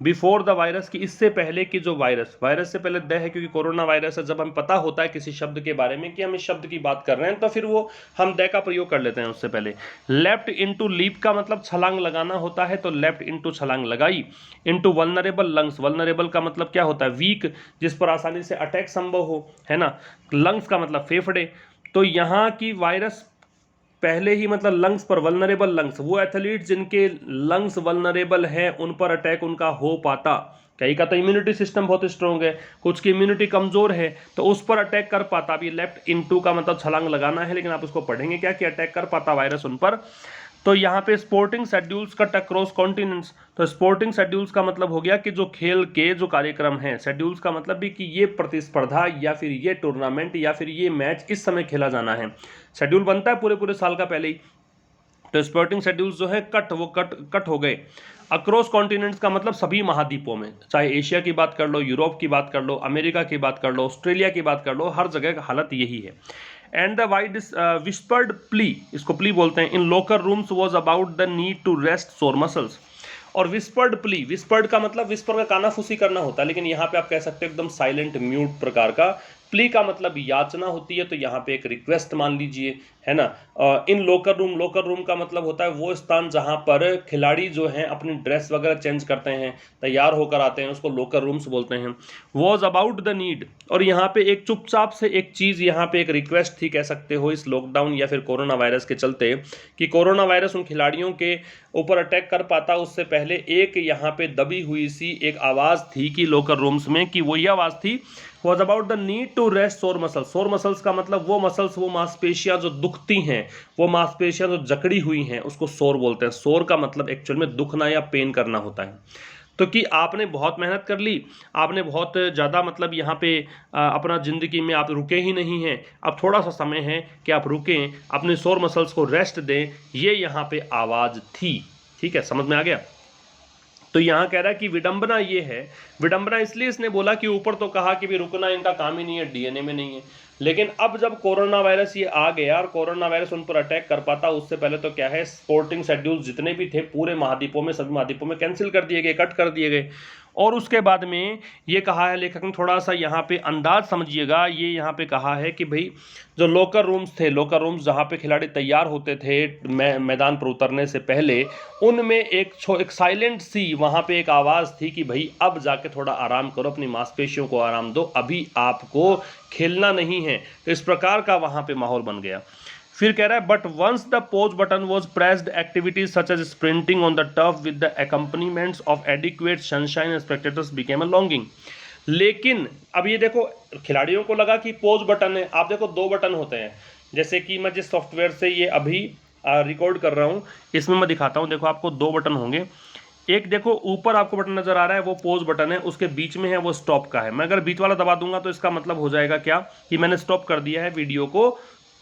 before the virus, की इससे पहले कि जो वायरस से पहले द है क्योंकि कोरोना वायरस है। जब हमें पता होता है किसी शब्द के बारे में कि हम इस शब्द की बात कर रहे हैं तो फिर वो हम द का प्रयोग कर लेते हैं उससे पहले। लेफ्ट इनटू लीप का मतलब छलांग लगाना होता है, तो लेफ्ट इनटू छलांग लगाई। इनटू वल्नरेबल लंग्स, वल्नरेबल का मतलब क्या होता है, वीक, जिस पर आसानी से अटैक संभव हो, है ना। लंग्स का मतलब फेफड़े। तो यहाँ की वायरस पहले ही मतलब लंग्स पर, वल्नरेबल लंग्स, वो एथलीट जिनके लंग्स वल्नरेबल हैं उन पर अटैक उनका हो पाता। कई का तो इम्यूनिटी सिस्टम बहुत स्ट्रॉन्ग है, कुछ की इम्यूनिटी कमजोर है, तो उस पर अटैक कर पाता। अभी लेफ्ट इनटू का मतलब छलांग लगाना है, लेकिन आप उसको पढ़ेंगे क्या कि अटैक कर पाता वायरस उन पर। तो यहाँ पे sporting schedules cut across continents, तो स्पोर्टिंग शेड्यूल्स का मतलब हो गया कि जो खेल के जो कार्यक्रम हैं, शेड्यूल्स का मतलब भी कि ये प्रतिस्पर्धा या फिर ये टूर्नामेंट या फिर ये मैच इस समय खेला जाना है। शेड्यूल बनता है पूरे साल का पहले ही, तो स्पोर्टिंग शेड्यूल्स जो है कट हो गए। अक्रॉस कॉन्टिनेंट्स का मतलब सभी महाद्वीपों में, चाहे एशिया की बात कर लो, यूरोप की बात कर लो, अमेरिका की बात कर लो, ऑस्ट्रेलिया की बात कर लो, हर जगह का हालत यही है। And the wide whispered plea, इसको प्ली बोलते हैं, in locker rooms was about the need to rest sore muscles. और विस्पर्ड प्ली, विस्पर्ड का मतलब विस्पर का कानाफूसी करना होता है, लेकिन यहाँ पे आप कह सकते हो एकदम साइलेंट म्यूट प्रकार का। प्ली का मतलब याचना होती है, तो यहाँ पे एक रिक्वेस्ट मान लीजिए, है ना। इन लोकर रूम का मतलब होता है वो स्थान जहाँ पर खिलाड़ी जो हैं अपनी ड्रेस वगैरह चेंज करते हैं, तैयार होकर आते हैं, उसको लोकर रूम्स बोलते हैं। वॉज अबाउट द नीड, और यहाँ पे एक चुपचाप से एक चीज़, यहाँ पे एक रिक्वेस्ट थी कह सकते हो इस लॉकडाउन या फिर कोरोना वायरस के चलते, कि कोरोना वायरस उन खिलाड़ियों के ऊपर अटैक कर पाता उससे पहले एक यहाँ पे दबी हुई सी एक आवाज़ थी कि लोकर रूम्स में, कि वही आवाज़ थी, was about the need to rest sore muscles. Sore muscles का मतलब वो मसल्स, वो मांसपेशियां जो दुखती हैं, वो मांसपेशियां जो जकड़ी हुई हैं, उसको सोर बोलते हैं। सोर का मतलब एक्चुअल में दुखना या पेन करना होता है। तो कि आपने बहुत मेहनत कर ली, आपने बहुत ज़्यादा मतलब यहाँ पे अपना ज़िंदगी में आप रुके ही नहीं हैं, अब थोड़ा सा समय है कि आप रुकें, अपने सोर मसल्स को रेस्ट दें, ये यहाँ पे आवाज़ थी। ठीक है, समझ में आ गया। तो यहाँ कह रहा है कि विडंबना ये है, विडंबना इसलिए इसने बोला कि ऊपर तो कहा कि भी रुकना इनका काम ही नहीं है, डीएनए में नहीं है, लेकिन अब जब कोरोना वायरस ये आ गया और कोरोना वायरस उन पर अटैक कर पाता, उससे पहले तो क्या है, स्पोर्टिंग शेड्यूल जितने भी थे पूरे महाद्वीपों में, सभी महाद्वीपों में कैंसिल कर दिए गए, कट कर दिए गए। और उसके बाद में ये कहा है लेखक ने, थोड़ा सा यहाँ पे अंदाज समझिएगा, ये यहाँ पे कहा है कि भाई जो लोकर रूम्स थे, लोकर रूम्स जहाँ पे खिलाड़ी तैयार होते थे मैदान पर उतरने से पहले, उनमें एक साइलेंट सी वहाँ पे एक आवाज़ थी कि भाई अब जाके थोड़ा आराम करो, अपनी मांसपेशियों को आराम दो, अभी आपको खेलना नहीं है। तो इस प्रकार का वहाँ पे माहौल बन गया। फिर कह रहा है but once the pause button was pressed, activities such as sprinting on the turf with the accompaniments of adequate sunshine and spectators became a longing. लेकिन अब ये देखो, खिलाड़ियों को लगा कि पॉज बटन है, आप देखो 2 बटन होते हैं, जैसे कि मैं जिस सॉफ्टवेयर से ये अभी रिकॉर्ड कर रहा हूँ इसमें मैं दिखाता हूँ, देखो आपको 2 बटन होंगे। एक देखो ऊपर आपको बटन नजर आ रहा है, वो पॉज बटन है, उसके बीच में है वो स्टॉप का है। मैं अगर बीच वाला दबा दूंगा तो इसका मतलब हो जाएगा क्या, कि मैंने स्टॉप कर दिया है, वीडियो को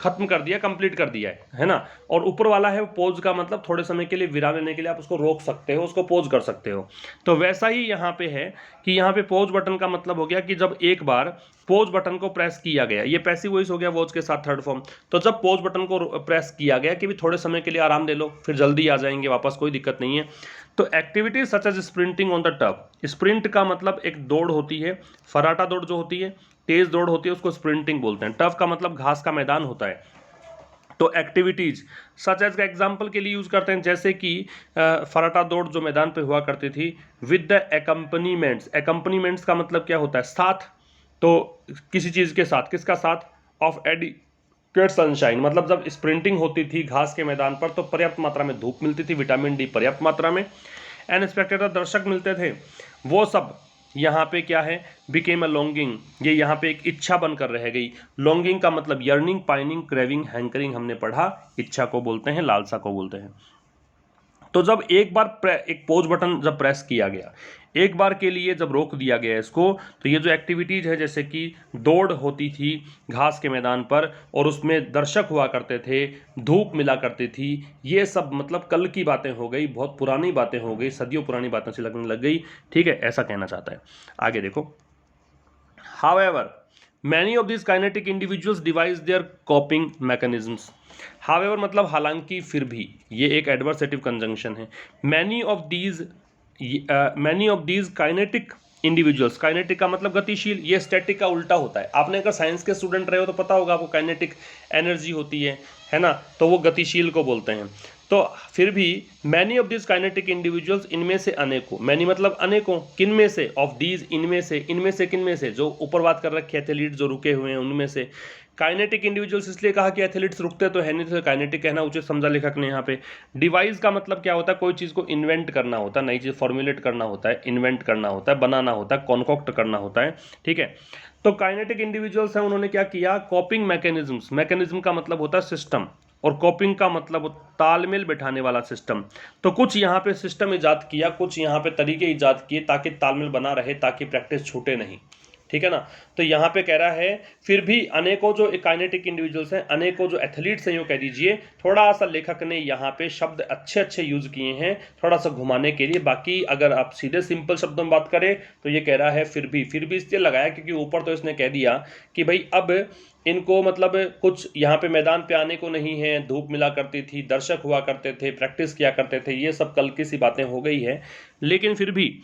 खत्म कर दिया, कंप्लीट कर दिया है ना। और ऊपर वाला है पॉज का मतलब थोड़े समय के लिए विराम लेने के लिए आप उसको रोक सकते हो, उसको पॉज कर सकते हो। तो वैसा ही यहाँ पे है कि यहाँ पे पॉज बटन का मतलब हो गया कि जब एक बार पॉज बटन को प्रेस किया गया, ये पैसिव वॉइस हो गया वॉच के साथ थर्ड फॉर्म। तो जब पॉज बटन को प्रेस किया गया कि भी थोड़े समय के लिए आराम ले लो, फिर जल्दी आ जाएंगे वापस, कोई दिक्कत नहीं है। तो activities such as sprinting on the turf, sprint का मतलब एक दौड़ होती है, फराटा दौड़ जो होती है, तेज दौड़ होती है, उसको स्प्रिंटिंग बोलते हैं। टर्फ का मतलब घास का मैदान होता है। तो एक्टिविटीज सच एज का एग्जाम्पल के लिए यूज करते हैं, जैसे कि फराटा दौड़ जो मैदान पे हुआ करती थी, विद द एकम्पनीमेंट्स, एकम्पनीमेंट्स का मतलब क्या होता है, साथ, तो किसी चीज के साथ, किसका साथ, ऑफ एडिक्वेट सनशाइन, मतलब जब स्प्रिंटिंग होती थी घास के मैदान पर तो पर्याप्त मात्रा में धूप मिलती थी, विटामिन डी पर्याप्त मात्रा में, एंड स्पेक्टेटर दर्शक मिलते थे, वो सब यहाँ पे क्या है, बिकेम अ लॉन्गिंग, ये यहाँ पे एक इच्छा बनकर रह गई। लॉन्गिंग का मतलब यर्निंग, पाइनिंग, क्रेविंग, हैंकरिंग हमने पढ़ा, इच्छा को बोलते हैं, लालसा को बोलते हैं। तो जब एक बार एक पॉज बटन जब प्रेस किया गया, एक बार के लिए जब रोक दिया गया इसको, तो ये जो एक्टिविटीज है, जैसे कि दौड़ होती थी घास के मैदान पर और उसमें दर्शक हुआ करते थे, धूप मिला करती थी, ये सब मतलब कल की बातें हो गई, बहुत पुरानी बातें हो गई, सदियों पुरानी बातें से लगने लग गई। ठीक है, ऐसा कहना चाहता है। आगे देखो, however many of this kinetic individuals devise their coping mechanisms. However मतलब हालांकि, फिर भी, ये एक एडवर्सेटिव कंजंक्शन है। Many of these many of these kinetic individuals, kinetic का मतलब गतिशील, ये स्टैटिक का उल्टा होता है। आपने अगर साइंस के स्टूडेंट रहे हो तो पता होगा आपको, काइनेटिक एनर्जी होती है ना, तो वो गतिशील को बोलते हैं। तो फिर भी many of this kinetic individuals, इनमें से अनेकों, मैनी मतलब अनेकों, किन में से, ऑफ दीज इनमें से किन में से, जो ऊपर बात कर रखे एथलीट जो रुके हुए हैं उनमें से। काइनेटिक इंडिविजुअल्स इसलिए कहा कि एथलीट्स रुकते तो है नहीं, तो काइनेटिक कहना उचित समझा लेखक ने यहाँ पे। डिवाइस का मतलब क्या होता है, कोई चीज़ को इन्वेंट करना होता है, नई चीज़ फॉर्मुलेट करना होता है, इन्वेंट करना होता है, बनाना होता है, कॉन्कॉक्ट करना होता है, ठीक है। तो काइनेटिक इंडिविजुअल्स हैं, उन्होंने क्या किया, कॉपिंग मैकेनिज्म्स, मैकेनिज्म का मतलब होता है सिस्टम, और कॉपिंग का मतलब तालमेल बैठाने वाला सिस्टम। तो कुछ यहाँ पे सिस्टम इजाद किया, कुछ यहाँ पे तरीके इजाद किए ताकि तालमेल बना रहे, ताकि प्रैक्टिस छूटे नहीं, ठीक है ना। तो यहाँ पे कह रहा है फिर भी अनेकों जो काइनेटिक इंडिविजुअल्स हैं, अनेकों जो एथलीट्स हैं, यूँ कह दीजिए, थोड़ा सा लेखक ने यहाँ पे शब्द अच्छे अच्छे यूज किए हैं थोड़ा सा घुमाने के लिए। बाकी अगर आप सीधे सिंपल शब्दों में बात करें तो ये कह रहा है फिर भी इसलिए लगाया क्योंकि ऊपर तो इसने कह दिया कि भाई अब इनको मतलब कुछ यहाँ पे मैदान पे आने को नहीं है, धूप मिला करती थी, दर्शक हुआ करते थे, प्रैक्टिस किया करते थे, ये सब कल की सी बातें हो गई है। लेकिन फिर भी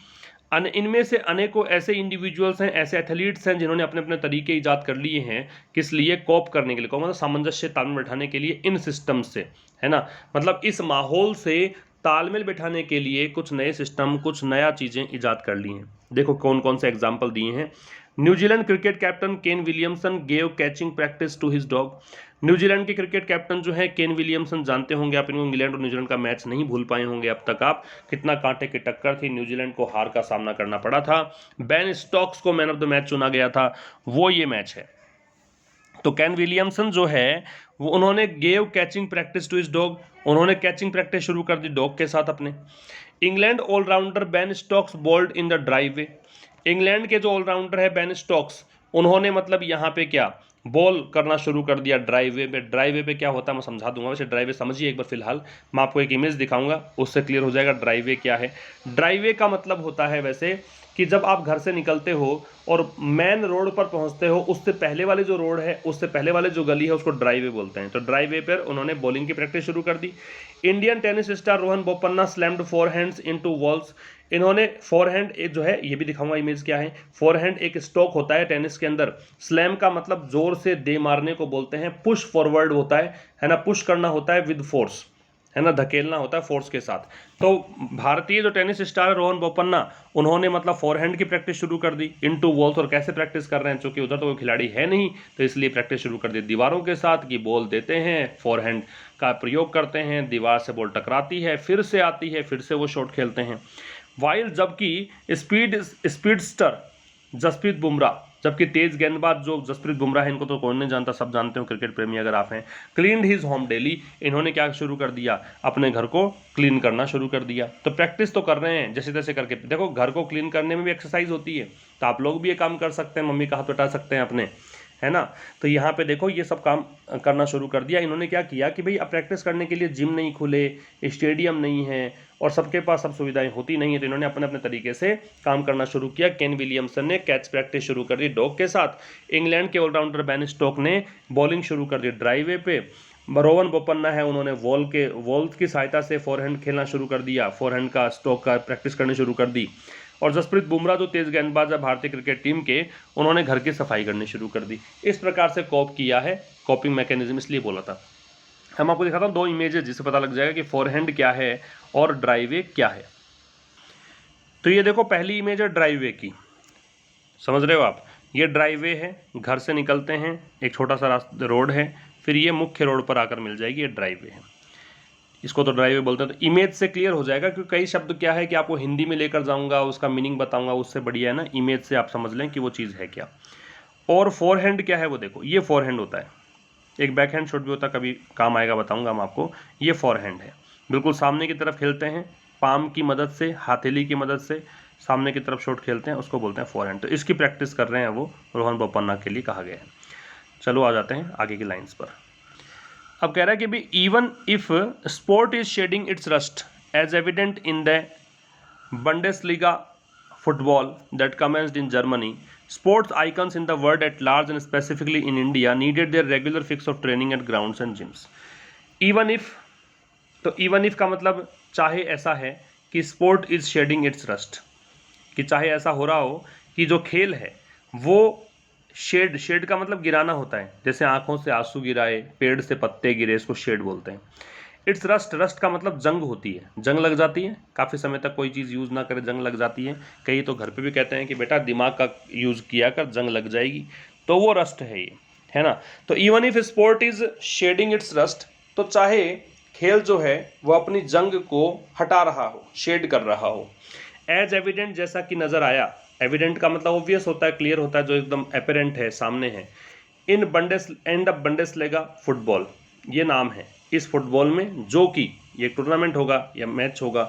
इनमें से अनेकों ऐसे इंडिविजुअल्स हैं, ऐसे एथलीट्स हैं जिन्होंने अपने अपने तरीके ईजाद कर लिए हैं, किस लिए, कॉप करने के लिए, मतलब सामंजस्य तालमेल बैठाने के लिए इन सिस्टम से, है ना, मतलब इस माहौल से तालमेल बैठाने के लिए कुछ नए सिस्टम, कुछ नया चीज़ें ईजाद कर ली हैं। देखो कौन कौन से एग्जाम्पल दिए हैं। New Zealand cricket captain Kane Williamson gave catching practice to his dog. New Zealand के क्रिकेट कैप्टन जो है केन विलियमसन, जानते होंगे आप इनको, इंग्लैंड और न्यूजीलैंड का मैच नहीं भूल पाए होंगे अब तक आप, कितना कांटे की टक्कर थी, न्यूजीलैंड को हार का सामना करना पड़ा था, बेन स्टोक्स को मैन ऑफ द मैच चुना गया था, वो ये मैच है। तो केन विलियमसन जो है वो, उन्होंने gave catching practice to his dog, उन्होंने कैचिंग प्रैक्टिस शुरू कर दी डॉग के साथ अपने। England allrounder Ben Stokes bowled in the driveway, England के जो ऑलराउंडर है बेन स्टोक्स, उन्होंने मतलब यहाँ पे क्या, बॉल करना शुरू कर दिया ड्राइवे पे। ड्राइवे पे क्या होता है मैं समझा दूंगा, वैसे ड्राइवे समझिए एक बार फिलहाल, मैं आपको एक इमेज दिखाऊंगा उससे क्लियर हो जाएगा ड्राइवे क्या है। ड्राइवे का मतलब होता है वैसे कि जब आप घर से निकलते हो और मेन रोड पर पहुंचते हो, उससे पहले वाले जो रोड है, उससे पहले वाले जो गली है, उसको ड्राइवे बोलते हैं। तो ड्राइवे पर उन्होंने बॉलिंग की प्रैक्टिस शुरू कर दी। Indian tennis star Rohan Bopanna slammed forehands into walls, इन्होंने फोरहैंड एक जो है, ये भी दिखाऊंगा इमेज क्या है। फोरहैंड एक स्ट्रोक होता है टेनिस के अंदर, स्लैम का मतलब जोर से दे मारने को बोलते हैं, पुश फॉरवर्ड होता है ना, पुश करना होता है विद फोर्स, है ना, धकेलना होता है फोर्स के साथ। तो भारतीय जो टेनिस स्टार रोहन बोपन्ना, उन्होंने मतलब फोरहैंड की प्रैक्टिस शुरू कर दी इनटू वॉल्स। और कैसे प्रैक्टिस कर रहे हैं, चूंकि उधर तो कोई खिलाड़ी है नहीं, तो इसलिए प्रैक्टिस शुरू कर दी दीवारों के साथ, कि बॉल देते हैं, फोरहैंड का प्रयोग करते हैं, दीवार से बॉल टकराती है, फिर से आती है, फिर से वो शॉट खेलते हैं। वाइल जबकि स्पीडस्टर जसप्रीत बुमराह, जबकि तेज गेंदबाज जो जसप्रीत बुमराह है, इनको तो कौन नहीं जानता, सब जानते हो क्रिकेट प्रेमी अगर आप हैं, क्लीन्ड हिज होम डेली, इन्होंने क्या शुरू कर दिया, अपने घर को क्लीन करना शुरू कर दिया। तो प्रैक्टिस तो कर रहे हैं जैसे तैसे करके। देखो घर को क्लीन करने में भी एक्सरसाइज होती है, तो आप लोग भी ये काम कर सकते हैं, मम्मी का हाथ बटा सकते हैं अपने, है ना। तो यहाँ पे देखो ये सब काम करना शुरू कर दिया। इन्होंने क्या किया कि भाई अब प्रैक्टिस करने के लिए जिम नहीं खुले, स्टेडियम नहीं है, और सबके पास सब सुविधाएं होती नहीं है, तो इन्होंने अपने अपने तरीके से काम करना शुरू किया। केन विलियमसन ने कैच प्रैक्टिस शुरू कर दी डॉग के साथ, इंग्लैंड के ऑलराउंडर बेन स्टोक ने बॉलिंग शुरू कर दी ड्राइवे पे, रोहन बोपन्ना है, उन्होंने वॉल्स की सहायता से फोरहैंड खेलना शुरू कर दिया, फोरहैंड का स्ट्रोक का प्रैक्टिस करनी शुरू कर दी। और जसप्रीत बुमराह जो तेज गेंदबाज है भारतीय क्रिकेट टीम के, उन्होंने घर की सफाई करनी शुरू कर दी। इस प्रकार से कॉप किया है, कॉपिंग मैकेनिज्म इसलिए बोला था। हम आपको दिखाता हूँ दो इमेजेस जिससे पता लग जाएगा कि फोरहैंड क्या है और ड्राइवे क्या है। तो ये देखो पहली इमेज है ड्राइवे की, समझ रहे हो आप, ये ड्राइवे है, घर से निकलते हैं, एक छोटा सा रास्ता रोड है, फिर ये मुख्य रोड पर आकर मिल जाएगी, ये ड्राइवे है, इसको तो ड्राइवे बोलते हैं। तो इमेज से क्लियर हो जाएगा, क्योंकि कई शब्द क्या है कि आपको हिंदी में लेकर जाऊंगा, उसका मीनिंग बताऊंगा, उससे बढ़िया है ना इमेज से आप समझ लें कि वो चीज़ है क्या। और फोरहैंड क्या है वो देखो, ये फोरहैंड होता है, एक बैक हैंड शॉट भी होता है, कभी काम आएगा बताऊंगा मैं आपको। ये फोरहैंड है, बिल्कुल सामने की तरफ खेलते हैं, पाम की मदद से, हथेली की मदद से सामने की तरफ शॉट खेलते हैं, उसको बोलते हैं फोरहैंड। तो इसकी प्रैक्टिस कर रहे हैं वो, रोहन बोपन्ना के लिए कहा गया है। चलो आ जाते हैं आगे की लाइन्स पर। अब कह रहा है कि भी even if sport is shedding its rust as evident in the Bundesliga football that commenced in Germany, sports icons in the world at large and specifically in India needed their regular fix of training at grounds and gyms. Even if, तो even if का मतलब चाहे ऐसा है कि sport is shedding its rust, कि चाहे ऐसा हो रहा हो कि जो खेल है वो शेड का मतलब गिराना होता है, जैसे आंखों से आंसू गिराए, पेड़ से पत्ते गिरे, इसको शेड बोलते हैं। इट्स रस्ट का मतलब जंग होती है, जंग लग जाती है, काफ़ी समय तक कोई चीज़ यूज़ ना करे जंग लग जाती है। कई तो घर पे भी कहते हैं कि बेटा दिमाग का यूज़ किया कर, जंग लग जाएगी, तो वो रस्ट है ये, है ना। तो even if sport is shedding its rust, तो चाहे खेल जो है वो अपनी जंग को हटा रहा हो, शेड कर रहा हो, एज एविडेंट, जैसा कि नजर आया। एविडेंट का मतलब ऑब्वियस होता है, क्लियर होता है, जो एकदम अपेरेंट है, सामने है। इन बंडेस एंड ऑफ बंडेसलीगा फुटबॉल, ये नाम है इस फुटबॉल में, जो कि ये टूर्नामेंट होगा या मैच होगा,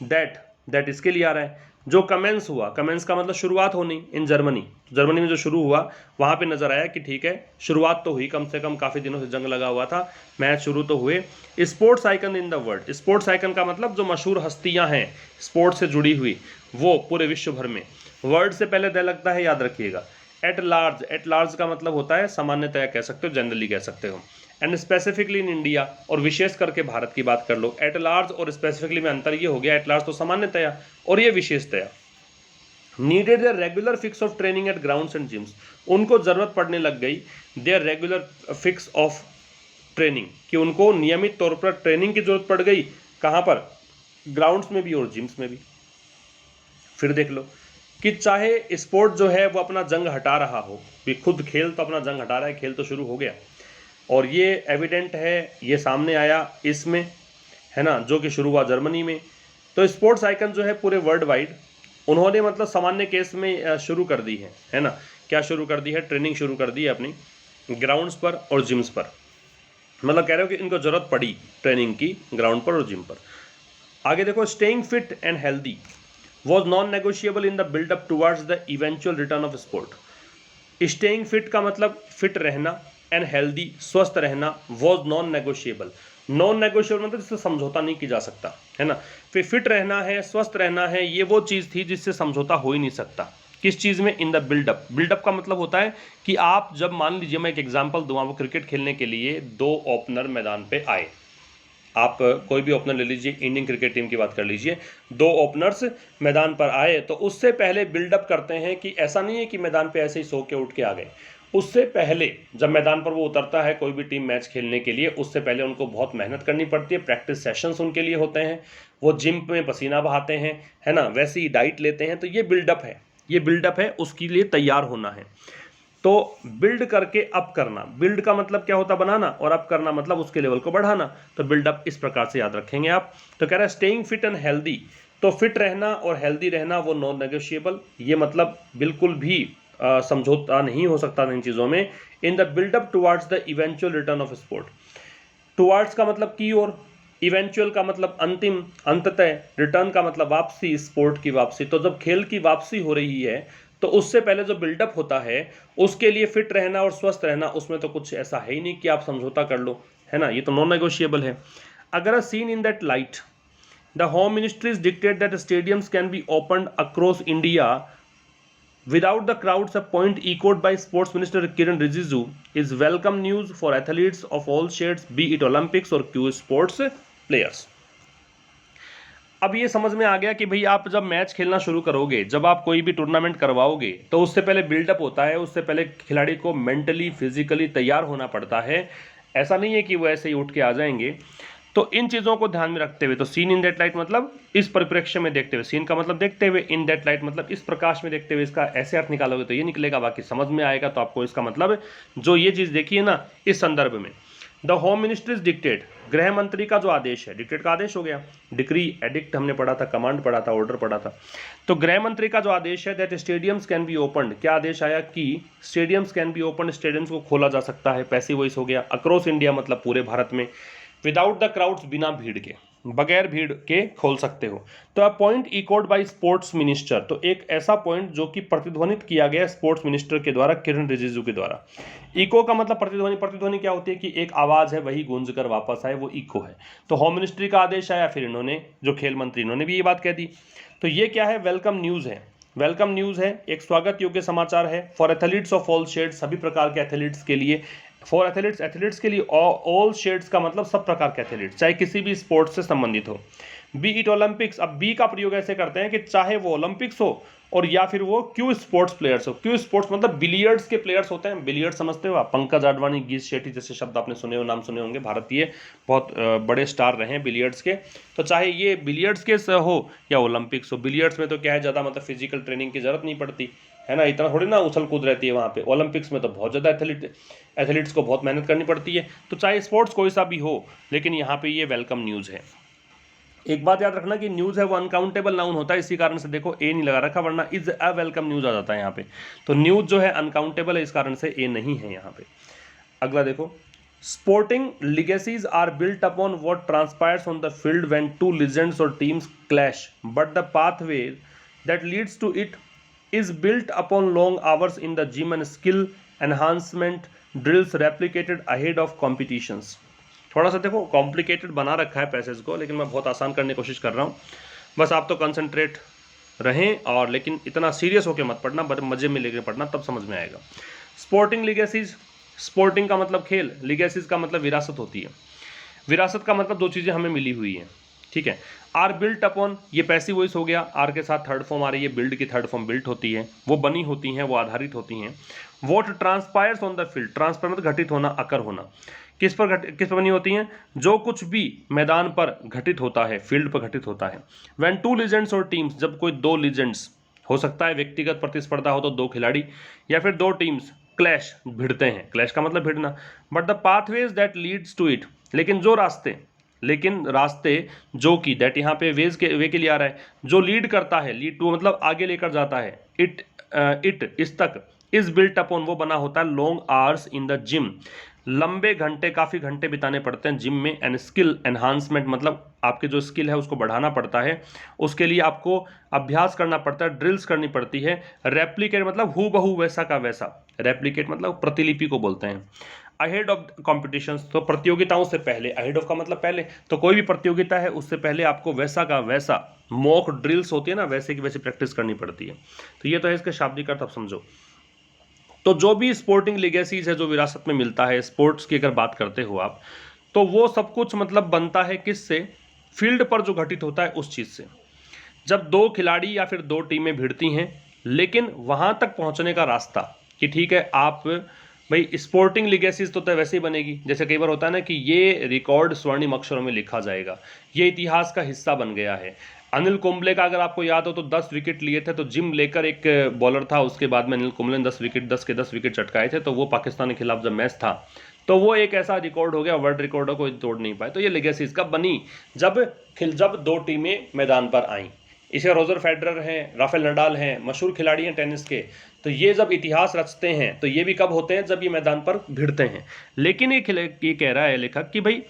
दैट इसके लिए आ रहा है, जो कमेंस हुआ, कमेंस का मतलब शुरुआत होनी, इन जर्मनी में जो शुरू हुआ, वहाँ पे नजर आया कि ठीक है शुरुआत तो हुई, कम से कम काफ़ी दिनों से जंग लगा हुआ था, मैच शुरू तो हुए। Sports icon in the world, sports icon का मतलब जो मशहूर हस्तियां हैं स्पोर्ट्स से जुड़ी हुई, वो पूरे विश्व भर में, वर्ड से पहले द लगता है, याद रखिएगा। एट लार्ज का मतलब होता है सामान्यतया कह सकते हो, जनरली कह सकते हो। एंड स्पेसिफिकली इन इंडिया, और विशेष करके भारत की बात कर लो। एट लार्ज और स्पेसिफिकली में अंतर ये हो गया, एट लार्ज तो सामान्यतया और ये विशेषतया। Needed their regular fix of training at grounds and gyms, उनको जरूरत पड़ने लग गई their regular fix of training, कि उनको नियमित तौर पर ट्रेनिंग की जरूरत पड़ गई, कहाँ पर, ग्राउंड्स में भी और जिम्स में भी। फिर देख लो कि चाहे स्पोर्ट जो है वो अपना जंग हटा रहा हो, भी खुद खेल तो अपना जंग हटा रहा है, खेल तो शुरू हो गया, और ये एविडेंट है, ये सामने आया इसमें, है ना, जो कि शुरू हुआ जर्मनी में। तो स्पोर्ट्स आइकन जो है पूरे वर्ल्ड वाइड उन्होंने मतलब सामान्य केस में शुरू कर दी है ना। क्या शुरू कर दी है, ट्रेनिंग शुरू कर दी है अपनी ग्राउंड्स पर और जिम्स पर, मतलब कह रहे हो कि इनको जरूरत पड़ी ट्रेनिंग की ग्राउंड पर और जिम पर। आगे देखो, staying fit and healthy was non negotiable in the buildup towards the eventual return of sport. Staying fit का मतलब फिट रहना, एंड हेल्दी स्वस्थ रहना, was non negotiable. Non negotiable मतलब जिससे समझौता नहीं किया जा सकता, है ना। फिर फिट रहना है, स्वस्थ रहना है, ये वो चीज़ थी जिससे समझौता हो ही नहीं सकता। किस चीज़ में, इन द बिल्डअप का मतलब होता है कि आप जब, मान लीजिए मैं एक एग्जांपल दूँ, वो क्रिकेट खेलने के लिए 2 ओपनर मैदान पे आए, आप कोई भी ओपनर ले लीजिए, इंडियन क्रिकेट टीम की बात कर लीजिए, 2 ओपनर्स मैदान पर आए, तो उससे पहले बिल्डअप करते हैं कि ऐसा नहीं है कि मैदान पे ऐसे ही सो के उठ के आ गए। उससे पहले जब मैदान पर वो उतरता है कोई भी टीम मैच खेलने के लिए, उससे पहले उनको बहुत मेहनत करनी पड़ती है, प्रैक्टिस सेशंस उनके लिए होते हैं, वो जिम में पसीना बहाते हैं, है ना, वैसे ही डाइट लेते हैं। तो ये बिल्डअप है, उसके लिए तैयार होना है। तो बिल्ड करके अप करना, बिल्ड का मतलब क्या होता है, बनाना, और अप करना मतलब उसके लेवल को बढ़ाना। तो बिल्डअप इस प्रकार से याद रखेंगे आप। तो कह रहा है स्टेइंग फिट एंड हेल्दी, तो फिट रहना और हेल्दी रहना वो नॉन नेगोशिएबल, ये मतलब बिल्कुल भी समझौता नहीं हो सकता इन चीज़ों में। In the buildup towards the eventual return of sport, towards का मतलब की ओर, इवेंचुअल का मतलब अंतिम, अंततः, रिटर्न का मतलब वापसी, स्पोर्ट की वापसी। तो जब खेल की वापसी हो रही है तो उससे पहले जो बिल्डअप होता है उसके लिए फिट रहना और स्वस्थ रहना, उसमें तो कुछ ऐसा है ही नहीं कि आप समझौता कर लो, है ना, ये तो नॉन नेगोशिएबल है। अगर seen in that light, the home ministry's dictate that stadiums can be opened across India without the crowds, a point echoed by Sports Minister Kiran Rijiju is welcome news for athletes of all shades, be it Olympics or Q sports players. अब ये समझ में आ गया कि भाई आप जब match खेलना शुरू करोगे, जब आप कोई भी टूर्नामेंट करवाओगे, तो उससे पहले बिल्डअप होता है, उससे पहले खिलाड़ी को मेंटली फिजिकली तैयार होना पड़ता है। ऐसा नहीं है कि वो ऐसे ही उठ के आ जाएंगे। तो इन चीज़ों को ध्यान में रखते हुए, तो सीन इन दैट लाइट मतलब इस परिप्रेक्ष्य में देखते हुए, सीन का मतलब देखते हुए, इन दैट लाइट मतलब इस प्रकाश में देखते हुए, इसका ऐसे अर्थ निकालोगे तो ये निकलेगा, बाकी समझ में आएगा। तो आपको इसका मतलब जो ये चीज़ देखी है ना इस संदर्भ में, द होम मिनिस्ट्रीज डिक्टेट, गृह मंत्री का जो आदेश है, डिक्टेट का आदेश हो गया, डिक्री एडिक्ट हमने पढ़ा था, कमांड पढ़ा था, ऑर्डर पढ़ा था। तो गृह मंत्री का जो आदेश है, that stadiums can be opened, क्या आदेश आया कि stadiums can be opened, stadiums को खोला जा सकता है, पैसिव वॉइस हो गया, अक्रॉस इंडिया मतलब पूरे भारत में, विदाउट द क्राउड्स, बिना भीड़ के, बगैर भीड़ के खोल सकते हो। तो अब point echoed by sports minister, तो एक ऐसा पॉइंट जो कि प्रतिध्वनित किया गया स्पोर्ट्स मिनिस्टर के द्वारा, किरण रिजिजू के द्वारा। इको का मतलब प्रतिध्वनि, प्रतिध्वनि क्या होती है कि एक आवाज है वही गूंज कर वापस आए, वो इको है। तो होम मिनिस्ट्री का आदेश आया, फिर इन्होंने जो खेल मंत्री, इन्होंने भी ये बात कह दी। तो ये क्या है, वेलकम न्यूज है, वेलकम न्यूज है, एक स्वागत योग्य समाचार है। For athletes of all shades, सभी प्रकार के एथलीट्स के लिए। फॉर एथलीट्स, एथलीट्स के लिए, ऑल शेड्स का मतलब सब प्रकार के एथलीट्स, चाहे किसी भी स्पोर्ट्स से संबंधित हो। B it Olympics. अब बी का प्रयोग ऐसे करते हैं कि चाहे वो ओलंपिक्स हो और या फिर वो क्यू स्पोर्ट्स प्लेयर्स हो। क्यू स्पोर्ट्स मतलब बिलियर्ड्स के प्लेयर्स होते हैं, बिलियर्ड समझते हो आप, पंकज आडवाणी, गीत शेट्टी जैसे शब्द आपने सुने हो, नाम सुने होंगे, भारतीय बहुत बड़े स्टार रहे हैं बिलियर्ड्स के। तो चाहे ये बिलियर्ड्स के हो या ओलंपिक्स हो, बिलियर्ड्स में तो क्या है, ज़्यादा मतलब फिजिकल ट्रेनिंग की जरूरत नहीं पड़ती है ना, इतना थोड़ी ना उछल कूद रहती है वहाँ पे। ओलंपिक्स में तो बहुत ज़्यादा एथलीट्स को बहुत मेहनत करनी पड़ती है। तो चाहे स्पोर्ट्स कोई सा भी हो, लेकिन यहाँ पे ये वेलकम न्यूज़ है। एक बात याद रखना कि न्यूज़ है वो अनकाउंटेबल नाउन होता है, इसी कारण से देखो ए नहीं लगा रखा, वरना इज अ वेलकम न्यूज़ आ जाता है यहाँ पे। तो न्यूज़ जो है अनकाउंटेबल है, इस कारण से ए नहीं है यहाँ पे। अगला देखो, sporting legacies are built upon what transpires on the field when two legends और teams clash, but the pathway that leads to it is built upon long hours in the gym and skill enhancement drills replicated ahead of competitions। थोड़ा सा देखो complicated बना रखा है passage को, लेकिन मैं बहुत आसान करने की कोशिश कर रहा हूँ। बस आप तो कंसंट्रेट रहें, और लेकिन इतना सीरियस होकर मत पढ़ना, बड़े मजे में लेकर पढ़ना, तब समझ में आएगा। स्पोर्टिंग लिगेसीज, स्पोर्टिंग का मतलब खेल, लिगेसीज का मतलब विरासत होती है। विरासत का मतलब दो चीज़ें हमें मिली हुई हैं, ठीक है। आर बिल्ट अपॉन, ये पैसिव वॉइस हो गया, आर के साथ थर्ड फॉर्म आ रही है, बिल्ड की थर्ड फॉर्म बिल्ट होती है, वो बनी होती हैं, वो आधारित होती हैं। What transpires on the field, transpire मतलब घटित होना, अकर होना। किस पर बनी होती हैं, जो कुछ भी मैदान पर घटित होता है, फील्ड पर घटित होता है। व्हेन टू लीजेंड्स और टीम्स, जब कोई दो लीजेंड्स, हो सकता है व्यक्तिगत प्रतिस्पर्धा हो तो दो खिलाड़ी, या फिर दो टीम्स क्लैश, भिड़ते हैं, क्लैश का मतलब भिड़ना। But the pathways that leads to it, लेकिन रास्ते जो कि, दैट यहाँ पे वे के लिए आ रहा है, जो लीड करता है, लीड टू मतलब आगे लेकर जाता है, इट इस तक, इज बिल्ट अपॉन वो बना होता है long hours in the gym, लंबे घंटे, काफ़ी घंटे बिताने पड़ते हैं जिम में। एंड स्किल एनहांसमेंट मतलब आपके जो स्किल है उसको बढ़ाना पड़ता है, उसके लिए आपको अभ्यास करना पड़ता है, ड्रिल्स करनी पड़ती है। रेप्लिकेट मतलब हू बहू वैसा का वैसा, रेप्लिकेट मतलब प्रतिलिपि को बोलते हैं। अहेड ऑफ कॉम्पिटिशन्स, तो प्रतियोगिताओं से पहले, अहेड ऑफ का मतलब पहले, तो कोई भी प्रतियोगिता है उससे पहले आपको वैसा का वैसा, मॉक ड्रिल्स होती है ना, वैसे की वैसे प्रैक्टिस करनी पड़ती है। तो ये तो है इसके शाब्दिक अर्थ, आप समझो। तो जो भी स्पोर्टिंग लिगेसीज है, जो विरासत में मिलता है स्पोर्ट्स की अगर बात करते हो आप, तो वो सब कुछ मतलब बनता है किससे, फील्ड पर जो घटित होता है उस चीज़ से। जब दो खिलाड़ी या फिर दो टीमें भिड़ती हैं, लेकिन वहाँ तक पहुँचने का रास्ता, कि ठीक है आप भाई स्पोर्टिंग लिगेसीज तो वैसे ही बनेगी, जैसे कई बार होता है ना कि ये रिकॉर्ड स्वर्णिम अक्षरों में लिखा जाएगा, ये इतिहास का हिस्सा बन गया है। अनिल कुंबले का अगर आपको याद हो तो 10 विकेट लिए थे, तो जिम लेकर एक बॉलर था, उसके बाद में अनिल कुंबले ने 10 के 10 विकेट चटकाए थे, तो वो पाकिस्तान के खिलाफ जब मैच था, तो वो एक ऐसा रिकॉर्ड हो गया, वर्ल्ड रिकॉर्ड हो, कोई तोड़ नहीं पाए। तो ये लेगेसीज कब बनी, जब दो टीमें मैदान पर आईं। इसे रोजर फेडरर हैं, राफेल नडाल हैं, मशहूर खिलाड़ी हैं टेनिस के, तो ये जब इतिहास रचते हैं तो ये भी कब होते हैं, जब ये मैदान पर भिड़ते हैं। लेकिन ये कह रहा है लेखक कि भाई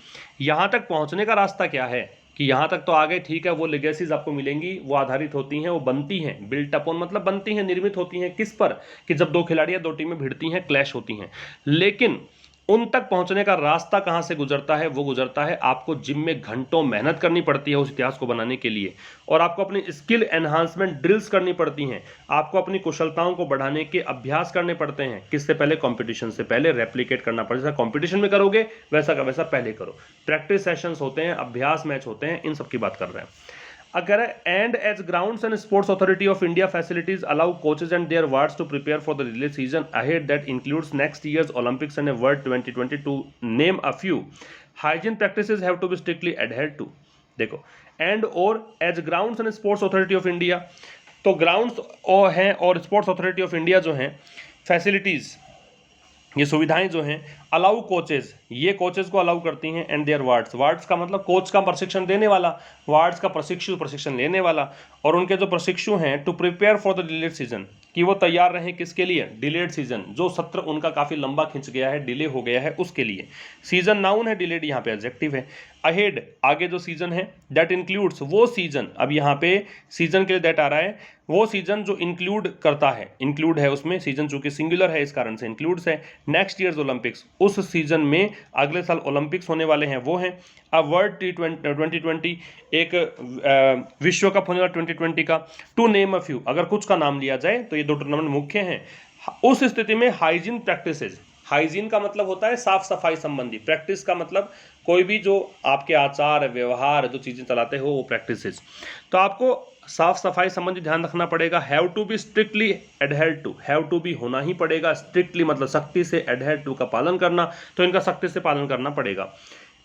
यहाँ तक पहुँचने का रास्ता क्या है, कि यहाँ तक तो आ गए, ठीक है, वो लेगेसीज आपको मिलेंगी, वो आधारित होती हैं, वो बनती हैं, बिल्ट अपॉन मतलब बनती हैं, निर्मित होती हैं किस पर, कि जब दो खिलाड़ी या दो टीमें भिड़ती हैं, क्लैश होती हैं। लेकिन उन तक पहुंचने का रास्ता कहां से गुजरता है, वो गुजरता है आपको जिम में घंटों मेहनत करनी पड़ती है उस इतिहास को बनाने के लिए, और आपको अपनी स्किल एनहांसमेंट ड्रिल्स करनी पड़ती हैं, आपको अपनी कुशलताओं को बढ़ाने के अभ्यास करने पड़ते हैं। किससे पहले, कंपटीशन से पहले। रेप्लिकेट करना पड़ता है, कंपटीशन में करोगे वैसा का वैसा पहले करो। प्रैक्टिस सेशंस होते हैं, अभ्यास मैच होते हैं, इन सब की बात कर रहे हैं। अगर and as grounds and sports authority of India facilities allow coaches and their wards to prepare for the relay season ahead that includes next year's Olympics and world 2022 name a few hygiene practices have to be strictly adhered to. देखो, and और as grounds and sports authority of India, तो grounds हैं और sports authority of India जो हैं, facilities, ये सुविधाएं जो हैं, अलाउ कोचेज, ये कोचेज को अलाउ करती हैं, एंड देयर वार्ड्स का मतलब कोच का प्रशिक्षण देने वाला, वार्ड्स का प्रशिक्षण लेने वाला, और उनके जो प्रशिक्षु हैं, to prepare for the delayed season, कि वो तैयार रहें किसके लिए, डिलेड सीजन, जो सत्र उनका काफ़ी लंबा खिंच गया है, डिले हो गया है, उसके लिए। सीजन नाउन है, डिलेड यहाँ पे एडजेक्टिव है। अहेड, आगे जो सीजन है, दैट इंक्लूड्स, वो सीजन, अब यहाँ पे सीजन के लिए दैट आ रहा है, वो सीजन जो इंक्लूड करता है, इंक्लूड है उसमें, सीजन चूंकि सिंगुलर है इस कारण से इंक्लूड्स है, नेक्स्ट ईयर्स ओलंपिक्स, उस सीजन में अगले साल ओलंपिक्स होने वाले हैं, वो हैं। अब वर्ल्ड T20, एक विश्व कप होने वाला 2020 का। टू नेम अ फ्यू, अगर कुछ का नाम लिया जाए तो ये दो टूर्नामेंट मुख्य हैं। उस स्थिति में हाइजीन हाइजीन का मतलब होता है साफ सफाई संबंधी, प्रैक्टिस का मतलब कोई भी जो आपके आचार व्यवहार जो चीज़ें चलाते हो वो प्रैक्टिसेस। तो आपको साफ सफाई संबंधी ध्यान रखना पड़ेगा। Have to be strictly adhere to, have to be होना ही पड़ेगा, स्ट्रिक्टली मतलब सख्ती से, एडहेयर टू का पालन करना, तो इनका सख्ती से पालन करना पड़ेगा।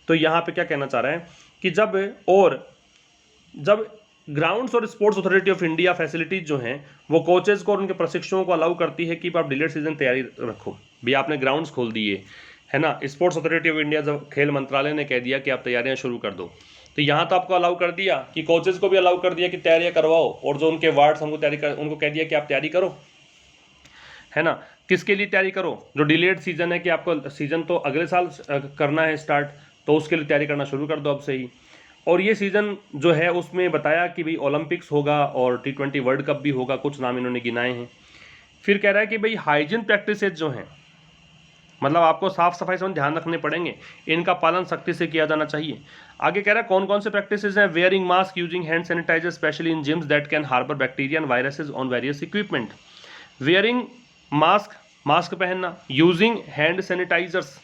तो यहाँ पे क्या कहना चाह रहे हैं कि जब ग्राउंड्स और sports authority of India facilities जो हैं वो कोचेज को और उनके प्रशिक्षुओं को अलाउ करती है कि आप डिलेड सीजन तैयारी रखो। भी आपने ग्राउंड्स खोल दिए है ना, स्पोर्ट्स अथॉरिटी ऑफ इंडिया जब खेल मंत्रालय ने कह दिया कि आप तैयारियां शुरू कर दो, तो यहाँ तो आपको अलाउ कर दिया कि कोचेज को भी अलाउ कर दिया कि तैयारियां करवाओ, और जो उनके वार्ड्स हमको उनको कह दिया कि आप तैयारी करो, है ना। किसके लिए तैयारी करो? जो डिलेड सीजन है कि आपको सीजन तो अगले साल करना है स्टार्ट, तो उसके लिए तैयारी करना शुरू कर दो अब से ही। और ये सीज़न जो है उसमें बताया कि भाई ओलंपिक्स होगा और T20 वर्ल्ड कप भी होगा, कुछ नाम इन्होंने गिनाए हैं। फिर कह रहा है कि भाई हाइजीन प्रैक्टिसेज जो हैं, मतलब आपको साफ सफाई से ध्यान रखने पड़ेंगे, इनका पालन सख्ती से किया जाना चाहिए। आगे कह रहा है कौन कौन से प्रैक्टिसेज हैं? Wearing mask, using hand sanitiser specially in gyms that can harbour bacteria and viruses on various equipment. Wearing mask, mask पहनना, using hand sanitisers,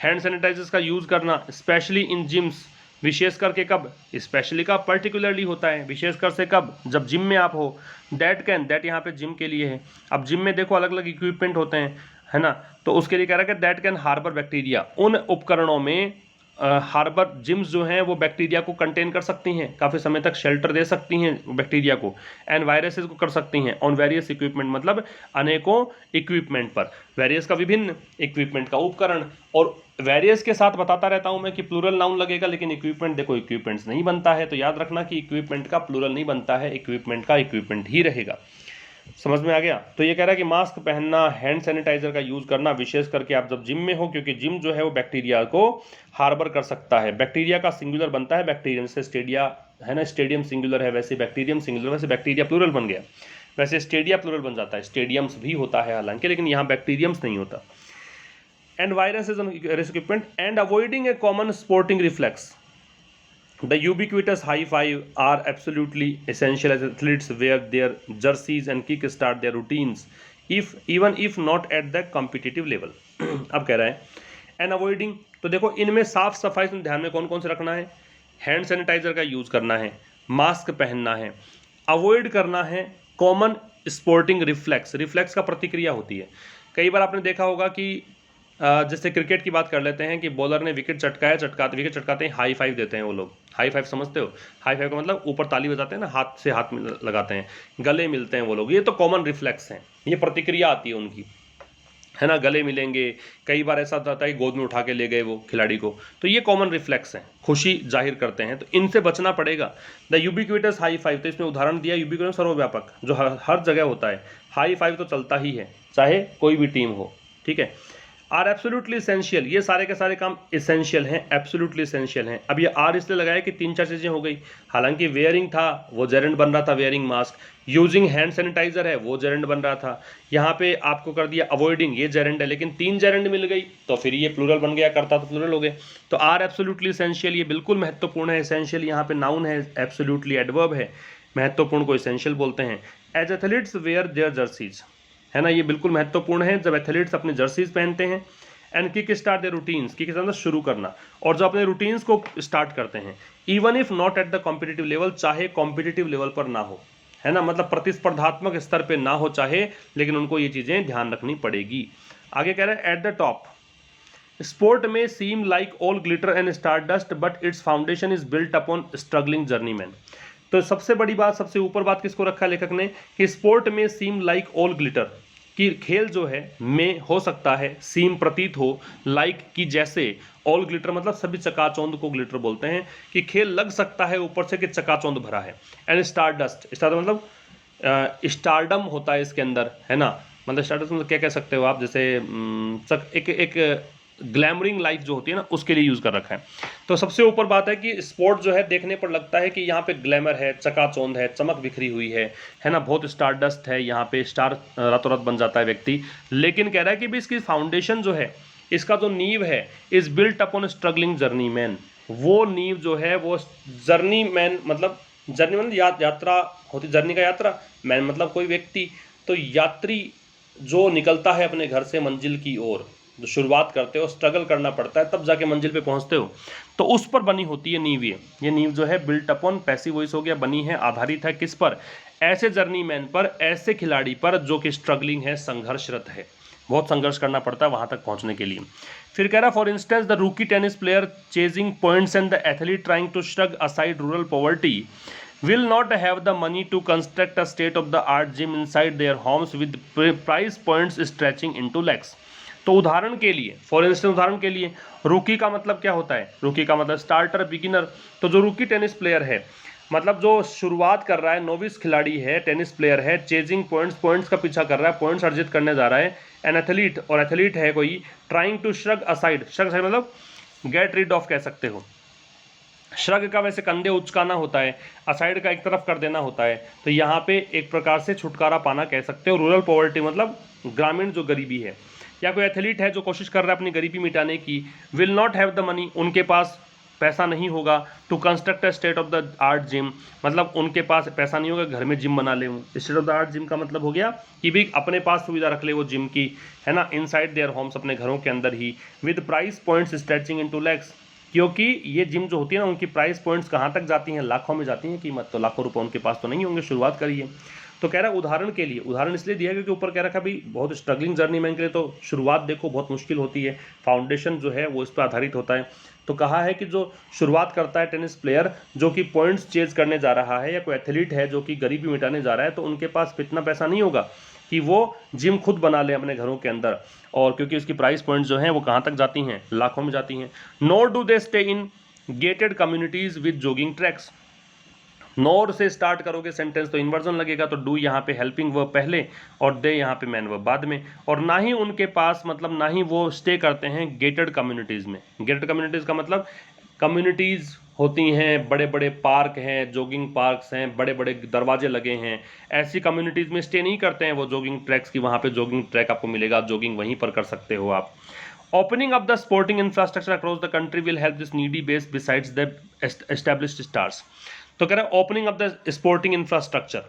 hand sanitisers का यूज़ करना, स्पेशली इन जिम्स, विशेष करके कब? स्पेशली का particularly होता है, विशेषकर से कब? जब जिम में आप हो। दैट कैन, दैट यहाँ पे जिम के लिए है। अब जिम में देखो अलग अलग इक्विपमेंट होते हैं, है ना, तो उसके लिए कह रहा है कि दैट कैन हार्बर बैक्टीरिया, उन उपकरणों में हार्बर जिम्स जो हैं वो बैक्टीरिया को कंटेन कर सकती हैं, काफ़ी समय तक शेल्टर दे सकती हैं बैक्टीरिया को, एंड वायरसेस को कर सकती हैं ऑन वेरियस इक्विपमेंट, मतलब अनेकों इक्विपमेंट पर। वेरियस का विभिन्न इक्विपमेंट का उपकरण, और वेरियस के साथ बताता रहता हूं मैं कि प्लूरल नाउन लगेगा, लेकिन इक्विपमेंट देखो इक्विपमेंट्स नहीं बनता है, तो याद रखना कि इक्विपमेंट का प्लूरल नहीं बनता है, इक्विपमेंट का इक्विपमेंट ही रहेगा। समझ में आ गया? तो ये कह रहा है कि मास्क पहनना, हैंड सैनिटाइजर का यूज करना, विशेष करके आप जब जिम में हो, क्योंकि जिम जो है वो बैक्टीरिया को हार्बर कर सकता है। बैक्टीरिया का सिंगुलर बनता है बैक्टीरियम से, स्टेडिया है ना, स्टेडियम सिंगुलर है, वैसे बैक्टीरियम सिंगुलर, वैसे बैक्टीरिया प्लूरल बन गया, वैसे स्टेडिया प्लूरल बन जाता है, स्टेडियम्स भी होता है हालांकि, लेकिन यहाँ बैक्टीरियम्स नहीं होता। And viruses on equipment and avoiding A common sporting reflex. The ubiquitous high five are absolutely essential as athletes wear their jerseys and kickstart their routines, even if not at the competitive level. अब कह रहा है and avoiding, तो देखो इनमें साफ सफाई से ध्यान में कौन कौन से रखना है? हैंड सैनिटाइजर का यूज़ करना है, मास्क पहनना है, अवॉइड करना है कॉमन स्पोर्टिंग रिफ्लेक्स। रिफ्लेक्स का प्रतिक्रिया होती है। कई बार आपने देखा होगा कि जैसे क्रिकेट की बात कर लेते हैं कि बॉलर ने विकेट विकेट चटकाते हैं, हाई फाइव देते हैं वो लोग। हाई फाइव समझते हो? हाई फाइव का मतलब ऊपर ताली बजाते हैं ना, हाथ से हाथ में लगाते हैं, गले मिलते हैं वो लोग, ये तो कॉमन रिफ्लेक्स हैं, ये प्रतिक्रिया आती है उनकी, है ना, गले मिलेंगे। कई बार ऐसा होता है कि गोद में उठा के ले गए वो खिलाड़ी को, तो ये कॉमन रिफ्लेक्स हैं, खुशी जाहिर करते हैं, तो इनसे बचना पड़ेगा। द यूबिक्विटस हाई फाइव, तो इसमें उदाहरण दिया यूबिक्विटस सर्वव्यापक, जो हर जगह होता है। हाई फाइव तो चलता ही है चाहे कोई भी टीम हो, ठीक है। आर एब्सोल्युटली इसेंशियल, ये सारे के सारे काम इसेंशियल हैं, एब्सोल्युटली इसेंशियल हैं। अब ये आर इसलिए लगाया कि 3-4 चीज़ें हो गई। हालांकि वेयरिंग था वो जेरेंड बन रहा था, wearing mask, using hand sanitiser है वो जेरेंड बन रहा था, यहाँ पे आपको कर दिया अवॉइडिंग, ये जेरेंड है, लेकिन 3 जेरेंड मिल गई तो फिर ये प्लूरल बन गया, करता तो प्लूरल हो गए। तो आर एब्सोल्युटली इसेंशियल, ये बिल्कुल महत्वपूर्ण है। इसेंशियल यहाँ पे नाउन है, एब्सोल्युटली एडवर्ब है, महत्वपूर्ण को इसेंशियल बोलते हैं। As athletes wear their jerseys, है ना, ये बिल्कुल महत्वपूर्ण है जब एथलीट्स अपने जर्सीज पहनते हैं। And kick start the routines, kick मतलब शुरू करना, और जो अपने रूटीन्स को स्टार्ट करते हैं, even if not at the competitive level, चाहे कॉम्पिटिटिव लेवल पर ना हो, है ना, मतलब प्रतिस्पर्धात्मक स्तर पे ना हो चाहे, लेकिन उनको ये चीज़ें ध्यान रखनी पड़ेगी। आगे कह रहे हैं एट द टॉप, स्पोर्ट में seem like all glitter and star dust but it's foundation is built upon struggling journey man. तो सबसे बड़ी बात, सबसे ऊपर बात किसको रखा है लेखक ने कि स्पोर्ट में सीम लाइक ऑल ग्लिटर, कि खेल जो है में हो सकता है, सीम प्रतीत हो, लाइक की जैसे, ऑल ग्लिटर मतलब सभी चकाचौंध को ग्लिटर बोलते हैं, कि खेल लग सकता है ऊपर से कि चकाचौंध भरा है। एंड स्टार डस्ट, स्टार मतलब स्टारडम होता है इसके अंदर, है ना, मतलब स्टारडस्ट मतलब क्या कह सकते हो आप, जैसे एक ग्लैमरिंग लाइफ जो होती है ना, उसके लिए यूज़ कर रखा है। तो सबसे ऊपर बात है कि स्पोर्ट जो है देखने पर लगता है कि यहाँ पे ग्लैमर है, चकाचौंध है, चमक बिखरी हुई है ना, बहुत स्टारडस्ट है, यहाँ पे स्टार रातों रात बन जाता है व्यक्ति। लेकिन कह रहा है कि भी इसकी फाउंडेशन जो है, इसका जो नींव है, is built upon struggling journey man, वो नींव जो है वो जर्नी मैन, मतलब जर्नी मतलब यात्रा होती, जर्नी का यात्रा, मैन मतलब कोई व्यक्ति, तो यात्री जो निकलता है अपने घर से मंजिल की ओर, जो शुरुआत करते हो, स्ट्रगल करना पड़ता है, तब जाके मंजिल पे पहुंचते हो, तो उस पर बनी होती है नींव। ये नींव जो है बिल्ट अपॉन, पैसिव वॉइस हो गया, बनी है, आधारित है किस पर? ऐसे जर्नी मैन पर, ऐसे खिलाड़ी पर जो कि स्ट्रगलिंग है, संघर्षरत है, बहुत संघर्ष करना पड़ता है वहां तक पहुंचने के लिए। फिर कह रहा for instance the rookie tennis player chasing points and the athlete trying to shrug aside rural poverty will not have the money to construct a state of the art gym inside their homes with price points stretching into lakhs। तो उदाहरण के लिए, for instance उदाहरण के लिए, रूकी का मतलब क्या होता है? रूकी का मतलब स्टार्टर, बिगिनर। तो जो रूकी टेनिस प्लेयर है, मतलब जो शुरुआत कर रहा है, नोविस खिलाड़ी है, टेनिस प्लेयर है, चेजिंग पॉइंट्स, पॉइंट्स का पीछा कर रहा है, पॉइंट्स अर्जित करने जा रहा है। एन एथलीट, और एथलीट है कोई, trying to shrug aside, shrug मतलब गेट रिड ऑफ कह सकते हो। श्रग का वैसे कंधे उचकाना होता है, असाइड का एक तरफ कर देना होता है। तो यहाँ पे एक प्रकार से छुटकारा पाना कह सकते हो। रूरल पॉवर्टी मतलब ग्रामीण जो गरीबी है। या कोई एथलीट है जो कोशिश कर रहा है अपनी गरीबी मिटाने की, will not have the money, उनके पास पैसा नहीं होगा, to construct a state of the art gym, मतलब उनके पास पैसा नहीं होगा घर में जिम बना ले। State of the art gym का मतलब हो गया कि भी अपने पास सुविधा रख ले वो जिम की, है ना, इनसाइड देयर होम्स, अपने घरों के अंदर ही, with price points stretching into lakhs, क्योंकि ये जिम जो होती है ना, उनकी प्राइस पॉइंट्स कहाँ तक जाती हैं? लाखों में जाती हैं कीमत। तो लाखों रुपए उनके पास तो नहीं होंगे, शुरुआत करिए। तो कह रहा है उदाहरण के लिए, उदाहरण इसलिए दिया क्योंकि ऊपर कह रखा भाई बहुत स्ट्रगलिंग जर्नी मैन के लिए तो शुरुआत देखो बहुत मुश्किल होती है, फाउंडेशन जो है वो इस पर आधारित होता है। तो कहा है कि जो शुरुआत करता है टेनिस प्लेयर जो कि पॉइंट्स चेज करने जा रहा है, या कोई एथलीट है जो कि गरीबी मिटाने जा रहा है, तो उनके पास इतना पैसा नहीं होगा कि वो जिम खुद बना ले अपने घरों के अंदर, और क्योंकि उसकी प्राइस पॉइंट्स जो हैं वो कहाँ तक जाती हैं? लाखों में जाती हैं। Nor do they stay in gated communities with jogging tracks. Nor से स्टार्ट करोगे सेंटेंस तो इन्वर्जन लगेगा, तो डू यहाँ पे हेल्पिंग वर्ब पहले और दे यहाँ पे मैन वर्ब बाद में। और ना ही उनके पास, मतलब ना ही वो स्टे करते हैं गेटेड कम्युनिटीज़ में। गेटेड कम्युनिटीज़ का मतलब कम्युनिटीज़ होती हैं, बड़े बड़े पार्क हैं, जॉगिंग पार्क्स हैं, बड़े बड़े दरवाजे लगे हैं, ऐसी कम्युनिटीज़ में स्टे नहीं करते हैं वो जॉगिंग ट्रैक्स की। वहाँ पे जॉगिंग ट्रैक आपको मिलेगा, जॉगिंग वहीं पर कर सकते हो आप। Opening up the sporting infrastructure across the country will help this needy base besides the established stars। तो कह रहा है opening of the sporting infrastructure.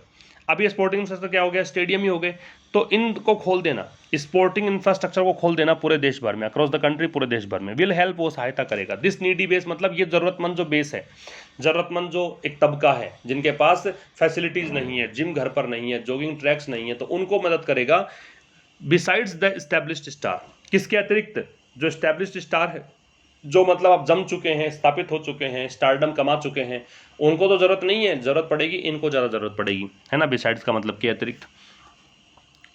अब ये स्पोर्टिंग इंफ्रास्ट्रक्चर क्या हो गया? स्टेडियम ही हो गए। तो इनको खोल देना, स्पोर्टिंग इंफ्रास्ट्रक्चर को खोल देना पूरे देश भर में, अक्रॉस द कंट्री, पूरे देश भर में। विल हेल्प, वो सहायता करेगा। दिस नीडी बेस मतलब ये जरूरतमंद जो बेस है, जरूरतमंद जो एक तबका है जिनके पास फैसिलिटीज नहीं है, जिम घर पर नहीं है, जॉगिंग ट्रैक्स नहीं है, तो उनको मदद करेगा। बिसाइड्स द एस्टेब्लिश्ड स्टार, किसके अतिरिक्त? जो एस्टेब्लिश्ड स्टार है, जो मतलब आप जम चुके हैं, स्थापित हो चुके हैं, स्टारडम कमा चुके हैं, उनको तो जरूरत नहीं है, जरूरत पड़ेगी इनको, ज़्यादा जरूरत पड़ेगी, है ना। बिसाइड्स का मतलब के अतिरिक्त।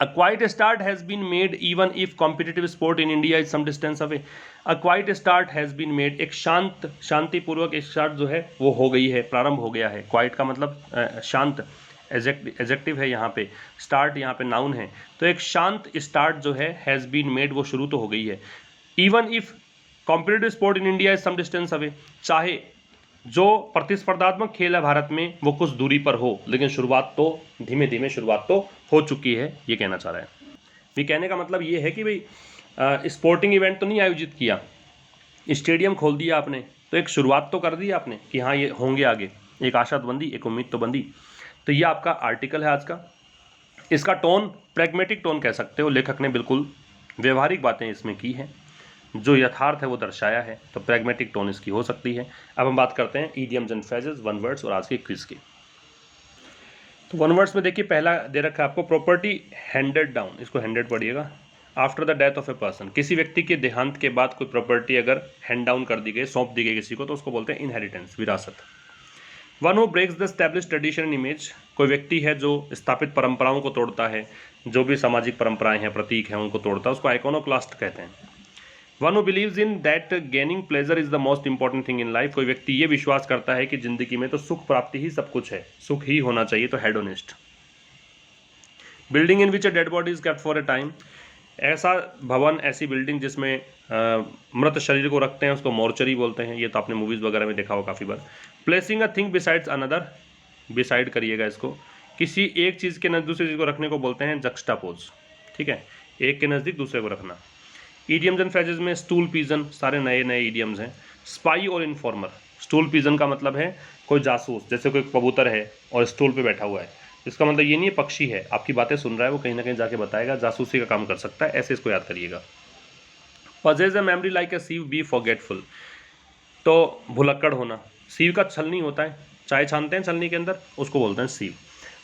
A quiet start has been made even if competitive sport in India is some distance away। A quiet start has been made, एक शांतिपूर्वक एक स्टार्ट जो है वो हो गई है, प्रारंभ हो गया है। क्वाइट का मतलब शांत, एडजेक्टिव है यहाँ पे, स्टार्ट यहाँ पे नाउन है। तो एक शांत स्टार्ट जो है हैज़ बीन मेड, वो शुरू तो हो गई है। Even if competitive sport in India is some distance away, चाहे जो प्रतिस्पर्धात्मक खेल है भारत में वो कुछ दूरी पर हो, लेकिन शुरुआत तो धीमे धीमे शुरुआत तो हो चुकी है, ये कहना चाह रहा है। ये कहने का मतलब ये है कि भाई स्पोर्टिंग इवेंट तो नहीं आयोजित किया, स्टेडियम खोल दिया आपने, तो एक शुरुआत तो कर दी आपने कि हाँ ये होंगे आगे, एक आशा तो बंदी, एक उम्मीद तो बंदी। तो ये आपका आर्टिकल है आज का। इसका टोन प्रैग्मेटिक टोन कह सकते हो, लेखक ने बिल्कुल व्यवहारिक बातें इसमें की हैं, जो यथार्थ है वो दर्शाया है, तो प्रैग्मेटिक टोन इसकी हो सकती है। अब हम बात करते हैं idioms and phrases, one words और आज के क्विज की। तो वन वर्ड्स में देखिए पहला दे रखा है आपको, प्रॉपर्टी हैंडेड डाउन, इसको हैंडेड पढ़िएगा। After the death of a person, किसी व्यक्ति के देहांत के बाद कोई प्रॉपर्टी अगर हैंड डाउन कर दी गई, सौंप दी गई किसी को, तो उसको बोलते हैं इनहेरिटेंस, विरासत। One who breaks the established tradition and image, कोई व्यक्ति है जो स्थापित परंपराओं को तोड़ता है, जो भी सामाजिक परंपराएं हैं, प्रतीक हैं, उनको तोड़ता है, उसको आइकोनोक्लास्ट कहते हैं। One who believes in that gaining pleasure is the most important thing in life, कोई व्यक्ति ये विश्वास करता है कि जिंदगी में तो सुख प्राप्ति ही सब कुछ है, सुख ही होना चाहिए, तो hedonist. Building in which a dead body is kept for a time, ऐसा भवन, ऐसी बिल्डिंग जिसमें मृत शरीर को रखते हैं उसको मोर्चरी बोलते हैं, ये तो आपने मूवीज़ वगैरह में देखा हो काफ़ी बार। Placing a thing besides another, beside करिएगा इसको, किसी एक चीज़ के नज़दीक दूसरी चीज़ को रखने को बोलते हैं जक्स्टापोज, ठीक है, एक के नज़दीक दूसरे को रखना। ईडियम्स एंड फ्रेजेस में स्टूल पिजन, सारे नए नए ईडियम्स हैं। स्पाई और इन्फॉर्मर, स्टूल पिजन का मतलब है कोई जासूस, जैसे कोई कबूतर है और स्टूल पे बैठा हुआ है, इसका मतलब ये नहीं है पक्षी है, आपकी बातें सुन रहा है, वो कहीं ना कहीं जाके बताएगा, जासूसी का काम कर सकता है, ऐसे इसको याद करिएगा। Possesses a memory like a sieve, be forgetful, तो भुलक्कड़ होना। सीव का छलनी होता है, चाय छानते हैं छलनी के अंदर, उसको बोलते हैं सीव।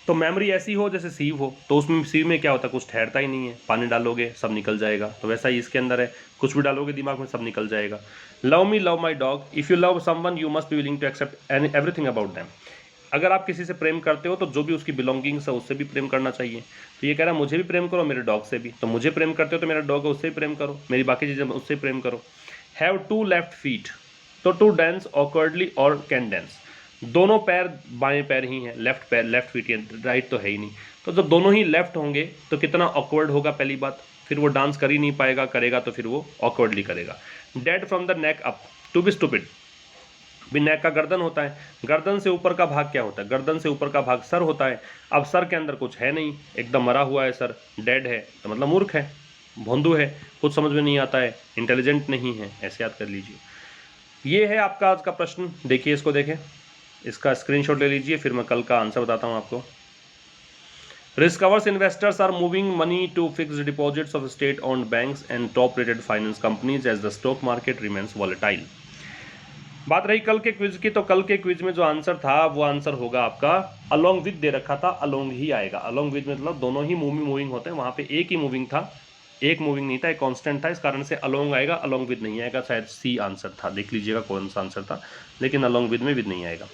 तो मेमोरी ऐसी हो जैसे सीव हो, तो उसमें सीव में क्या होता है, कुछ ठहरता ही नहीं है, पानी डालोगे सब निकल जाएगा, तो वैसा ही इसके अंदर है, कुछ भी डालोगे दिमाग में सब निकल जाएगा। Love me love my dog, if you love someone you must be willing to accept everything about them. अगर आप किसी से प्रेम करते हो तो जो भी उसकी बिलोंगिंग्स है उससे भी प्रेम करना चाहिए। तो ये कह रहा है मुझे भी प्रेम करो, मेरे डॉग से भी। तो मुझे प्रेम करते हो तो मेरा डॉग है उससे भी प्रेम करो, मेरी बाकी चीज़ें उससे प्रेम करो। हैव टू लेफ्ट फीट, तो टू डांस ऑकवर्डली और कैन डांस, दोनों पैर बाएं पैर ही हैं, लेफ्ट पैर लेफ्ट फीट है, राइट तो है ही नहीं। तो जब दोनों ही लेफ्ट होंगे तो कितना ऑकवर्ड होगा पहली बात, फिर वो डांस कर ही नहीं पाएगा, करेगा तो फिर वो ऑकवर्डली करेगा। Dead from the neck up, to be stupid, भी नेक का गर्दन होता है, गर्दन से ऊपर का भाग क्या होता है, गर्दन से ऊपर का भाग सर होता है। अब सर के अंदर कुछ है नहीं, एकदम मरा हुआ है सर, डेड है, तो मतलब मूर्ख है, भोंदू है, कुछ समझ में नहीं आता है, इंटेलिजेंट नहीं है, ऐसे याद कर लीजिए। ये है आपका आज का प्रश्न, देखिए इसको देखें, इसका स्क्रीनशॉट ले लीजिए, फिर मैं कल का आंसर बताता हूँ आपको। Risk averse investors are moving money to fixed deposits of state owned banks and top rated finance companies as the stock market remains volatile. बात रही कल के क्विज की, तो कल के क्विज में जो आंसर था वो आंसर होगा आपका अलोंग विद दे रखा था, अलोंग ही आएगा। अलोंग विद मतलब दोनों ही मूविंग होते हैं, वहां पे एक ही मूविंग था, एक मूविंग नहीं था, एक कांस्टेंट था, इस कारण से अलोंग आएगा, अलोंग विद नहीं आएगा। शायद सी आंसर था, देख लीजिएगा कौन सा आंसर था, लेकिन अलोंग विद में विद नहीं आएगा।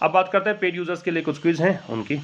अब बात करते हैं पेड यूजर्स के लिए कुछ क्विज हैं उनकी।